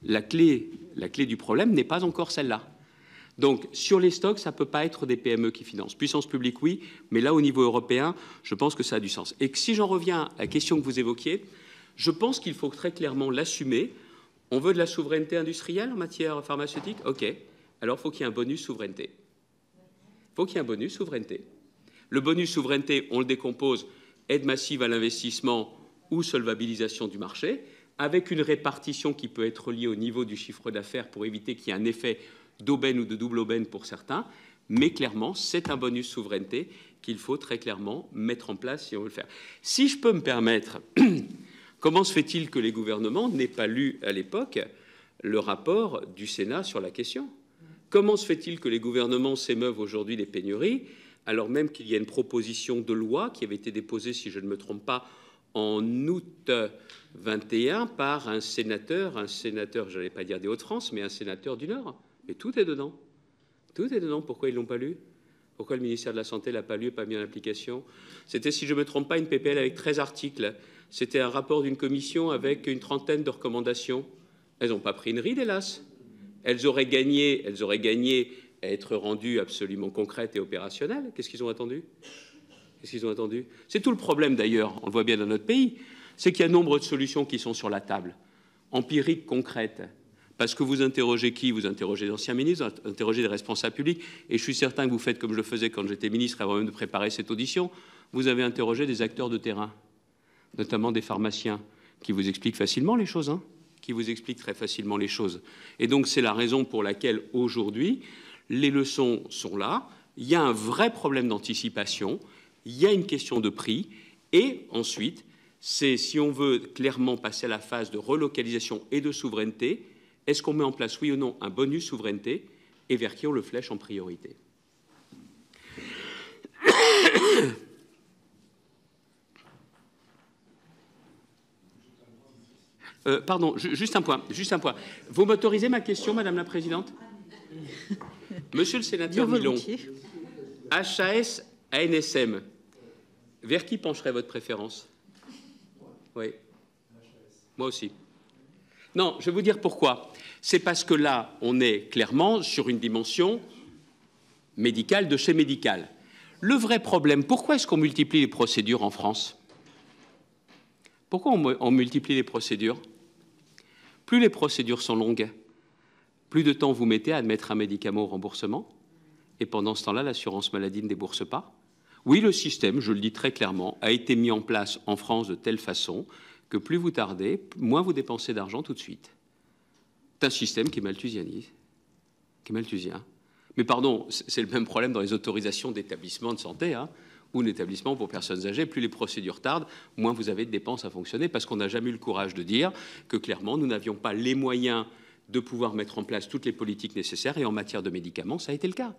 la clé du problème n'est pas encore celle-là. Donc, sur les stocks, ça ne peut pas être des PME qui financent. Puissance publique, oui, mais là, au niveau européen, je pense que ça a du sens. Et que si j'en reviens à la question que vous évoquiez, je pense qu'il faut très clairement l'assumer. On veut de la souveraineté industrielle en matière pharmaceutique? OK. Alors, il faut qu'il y ait un bonus souveraineté. Il faut qu'il y ait un bonus souveraineté. Le bonus souveraineté, on le décompose, aide massive à l'investissement ou solvabilisation du marché, avec une répartition qui peut être liée au niveau du chiffre d'affaires pour éviter qu'il y ait un effet d'aubaine ou de double aubaine pour certains. Mais clairement, c'est un bonus souveraineté qu'il faut très clairement mettre en place si on veut le faire. Si je peux me permettre, comment se fait-il que les gouvernements n'aient pas lu à l'époque le rapport du Sénat sur la question? Comment se fait-il que les gouvernements s'émeuvent aujourd'hui des pénuries, alors même qu'il y a une proposition de loi qui avait été déposée, si je ne me trompe pas, en août 21 par un sénateur, je n'allais pas dire des Hauts-de-France, mais un sénateur du Nord. Mais tout est dedans. Tout est dedans. Pourquoi ils ne l'ont pas lu? Pourquoi le ministère de la Santé ne l'a pas lu et pas mis en application? C'était, si je ne me trompe pas, une PPL avec 13 articles. C'était un rapport d'une commission avec une trentaine de recommandations. Elles n'ont pas pris une ride, hélas. Elles auraient gagné à être rendues absolument concrètes et opérationnelles. Qu'est-ce qu'ils ont attendu? Qu'est-ce qu'ils ont attendu? C'est tout le problème d'ailleurs, on le voit bien dans notre pays, c'est qu'il y a nombre de solutions qui sont sur la table, empiriques, concrètes. Parce que vous interrogez qui? Vous interrogez d'anciens ministres, vous interrogez des responsables publics, et je suis certain que vous faites comme je le faisais quand j'étais ministre avant même de préparer cette audition, vous avez interrogé des acteurs de terrain, notamment des pharmaciens, qui vous expliquent facilement les choses, hein, qui vous expliquent très facilement les choses. Et donc c'est la raison pour laquelle aujourd'hui, les leçons sont là, il y a un vrai problème d'anticipation, il y a une question de prix, et ensuite, c'est si on veut clairement passer à la phase de relocalisation et de souveraineté, est-ce qu'on met en place, oui ou non, un bonus souveraineté et vers qui on le flèche en priorité? Pardon, juste un point. Vous m'autorisez ma question, Madame la Présidente? Monsieur le sénateur Milon, HAS, ANSM, vers qui pencherait votre préférence? Oui, moi aussi. Non, je vais vous dire pourquoi. C'est parce que là, on est clairement sur une dimension médicale de chez médical. Le vrai problème, pourquoi est-ce qu'on multiplie les procédures en France? Pourquoi on multiplie les procédures? Plus les procédures sont longues, plus de temps vous mettez à admettre un médicament au remboursement, et pendant ce temps-là, l'assurance maladie ne débourse pas. Oui, le système, je le dis très clairement, a été mis en place en France de telle façon que plus vous tardez, moins vous dépensez d'argent tout de suite. C'est un système qui est malthusien. Mais pardon, c'est le même problème dans les autorisations d'établissements de santé, hein, ou d'établissements pour personnes âgées. Plus les procédures tardent, moins vous avez de dépenses à fonctionner, parce qu'on n'a jamais eu le courage de dire que clairement, nous n'avions pas les moyens de pouvoir mettre en place toutes les politiques nécessaires, et en matière de médicaments, ça a été le cas.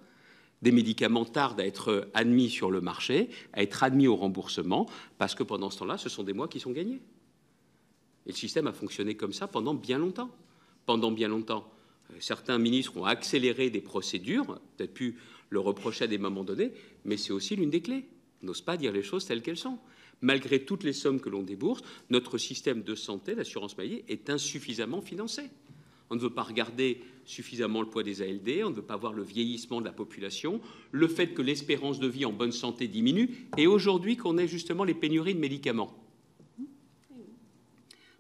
Des médicaments tardent à être admis sur le marché, à être admis au remboursement, parce que pendant ce temps-là, ce sont des mois qui sont gagnés. Et le système a fonctionné comme ça pendant bien longtemps. Pendant bien longtemps. Certains ministres ont accéléré des procédures, peut-être pu le reprocher à des moments donnés, mais c'est aussi l'une des clés. On n'ose pas dire les choses telles qu'elles sont. Malgré toutes les sommes que l'on débourse, notre système de santé, l'assurance maladie, est insuffisamment financé. On ne veut pas regarder suffisamment le poids des ALD, on ne veut pas voir le vieillissement de la population, le fait que l'espérance de vie en bonne santé diminue, et aujourd'hui qu'on ait justement les pénuries de médicaments.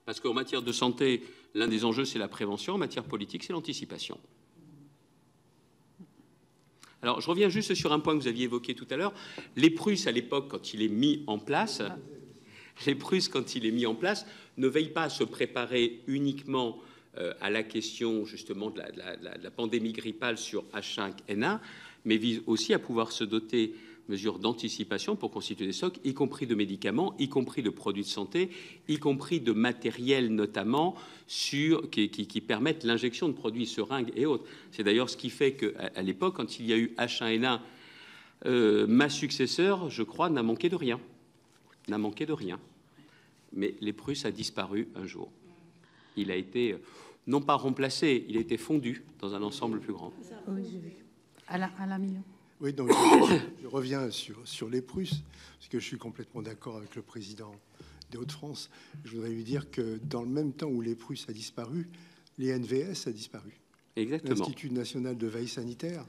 Parce qu'en matière de santé, l'un des enjeux, c'est la prévention. En matière politique, c'est l'anticipation. Alors, je reviens juste sur un point que vous aviez évoqué tout à l'heure. Les Prus, à l'époque, quand il est mis en place, ne veillent pas à se préparer uniquement à la question, justement, de la pandémie grippale sur H5N1, mais visent aussi à pouvoir se doter mesures d'anticipation pour constituer des stocks, y compris de médicaments, y compris de produits de santé, y compris de matériel notamment qui permettent l'injection de produits seringues et autres. C'est d'ailleurs ce qui fait qu'à l'époque, quand il y a eu H1N1, ma successeur, je crois, n'a manqué de rien. Mais les Prus a disparu un jour. Il a été, non pas remplacé, il a été fondu dans un ensemble plus grand.
Oui, j'ai vu. Alain Milon.
Oui, donc je reviens sur les Prus, parce que je suis complètement d'accord avec le président des Hauts-de-France. Je voudrais lui dire que dans le même temps où les Prus a disparu, les NVS a disparu.
Exactement.
L'Institut national de veille sanitaire,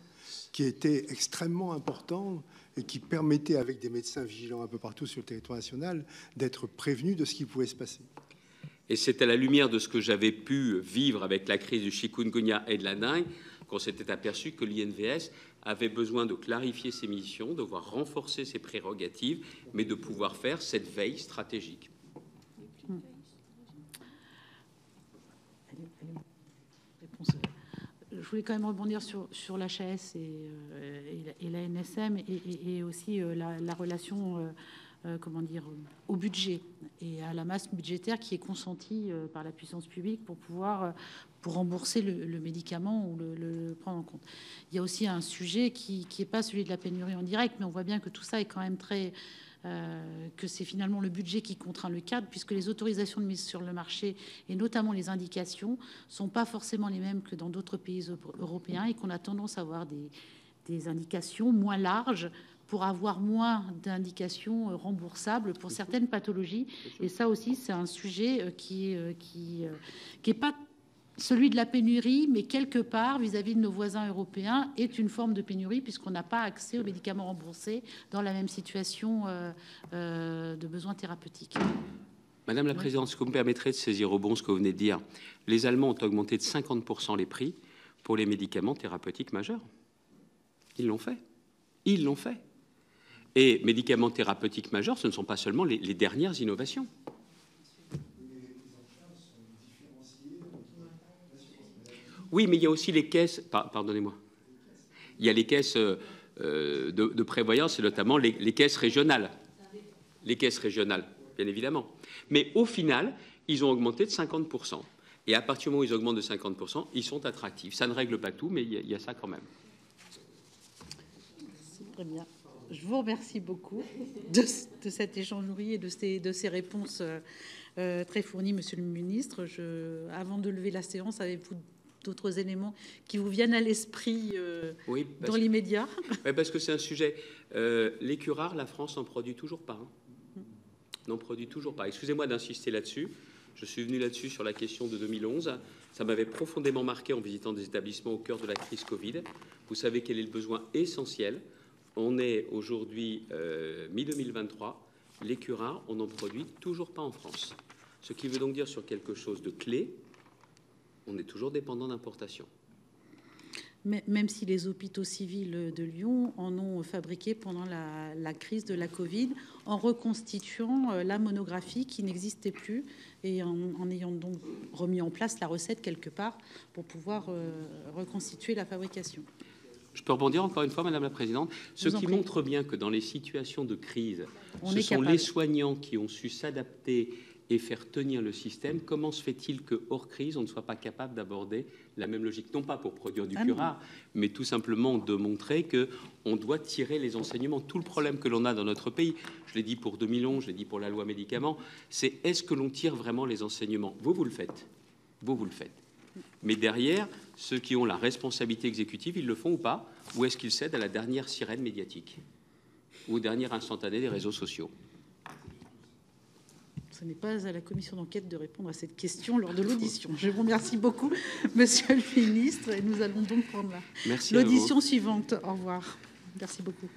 qui était extrêmement important et qui permettait, avec des médecins vigilants un peu partout sur le territoire national, d'être prévenus de ce qui pouvait se passer.
Et c'est à la lumière de ce que j'avais pu vivre avec la crise du chikungunya et de la dengue qu'on s'était aperçu que l'INVS avait besoin de clarifier ses missions, de voir renforcer ses prérogatives, mais de pouvoir faire cette veille stratégique.
Je voulais quand même rebondir sur l'HAS et la NSM et aussi la relation comment dire, au budget et à la masse budgétaire qui est consentie par la puissance publique pour pouvoir pour rembourser le médicament ou le prendre en compte. Il y a aussi un sujet qui n'est pas celui de la pénurie en direct, mais on voit bien que tout ça est quand même très... que c'est finalement le budget qui contraint le cadre, puisque les autorisations de mise sur le marché, et notamment les indications, sont pas forcément les mêmes que dans d'autres pays européens, et qu'on a tendance à avoir des indications moins larges pour avoir moins d'indications remboursables pour certaines pathologies. Et ça aussi, c'est un sujet qui est pas celui de la pénurie, mais quelque part, vis-à-vis de nos voisins européens, est une forme de pénurie puisqu'on n'a pas accès aux médicaments remboursés dans la même situation de besoins thérapeutiques.
Madame la Présidente, est-ce que vous me permettrez de saisir au bon ce que vous venez de dire? Les Allemands ont augmenté de 50% les prix pour les médicaments thérapeutiques majeurs. Ils l'ont fait. Ils l'ont fait. Et médicaments thérapeutiques majeurs, ce ne sont pas seulement les dernières innovations. Oui, mais il y a aussi les caisses... Pardonnez-moi. Il y a les caisses de prévoyance, et notamment les caisses régionales. Les caisses régionales, bien évidemment. Mais au final, ils ont augmenté de 50%. Et à partir du moment où ils augmentent de 50%, ils sont attractifs. Ça ne règle pas tout, mais il y a ça quand même.
C'est très bien. Je vous remercie beaucoup de cet échange nourri et de ces réponses très fournies, Monsieur le Ministre. Avant de lever la séance, avez-vous d'autres éléments qui vous viennent à l'esprit
oui,
dans l'immédiat?
Oui, parce que c'est un sujet. Les curares, la France n'en produit toujours pas. N'en produit toujours pas. Excusez-moi d'insister là-dessus. Je suis venu là-dessus sur la question de 2011. Ça m'avait profondément marqué en visitant des établissements au cœur de la crise Covid. Vous savez quel est le besoin essentiel. On est aujourd'hui mi-2023. Les curares, on n'en produit toujours pas en France. Ce qui veut donc dire sur quelque chose de clé, on est toujours dépendant d'importation.
Même si les hôpitaux civils de Lyon en ont fabriqué pendant la crise de la Covid, en reconstituant la monographie qui n'existait plus et en ayant donc remis en place la recette quelque part pour pouvoir reconstituer la fabrication.
Je peux rebondir encore une fois, Madame la Présidente. Ce qui montre bien que dans les situations de crise, ce sont les soignants qui ont su s'adapter et faire tenir le système. Comment se fait-il que hors crise, on ne soit pas capable d'aborder la même logique? Non pas pour produire du curare, mais tout simplement de montrer qu'on doit tirer les enseignements. Tout le problème que l'on a dans notre pays, je l'ai dit pour 2011, je l'ai dit pour la loi médicaments, c'est est-ce que l'on tire vraiment les enseignements? Vous le faites. Vous le faites. Mais derrière, ceux qui ont la responsabilité exécutive, ils le font ou pas? Ou est-ce qu'ils cèdent à la dernière sirène médiatique ou au dernier instantané des réseaux sociaux?
Ce n'est pas à la commission d'enquête de répondre à cette question lors de l'audition. Je vous remercie beaucoup, Monsieur le Ministre, et nous allons donc prendre l'audition suivante. Au revoir. Merci beaucoup.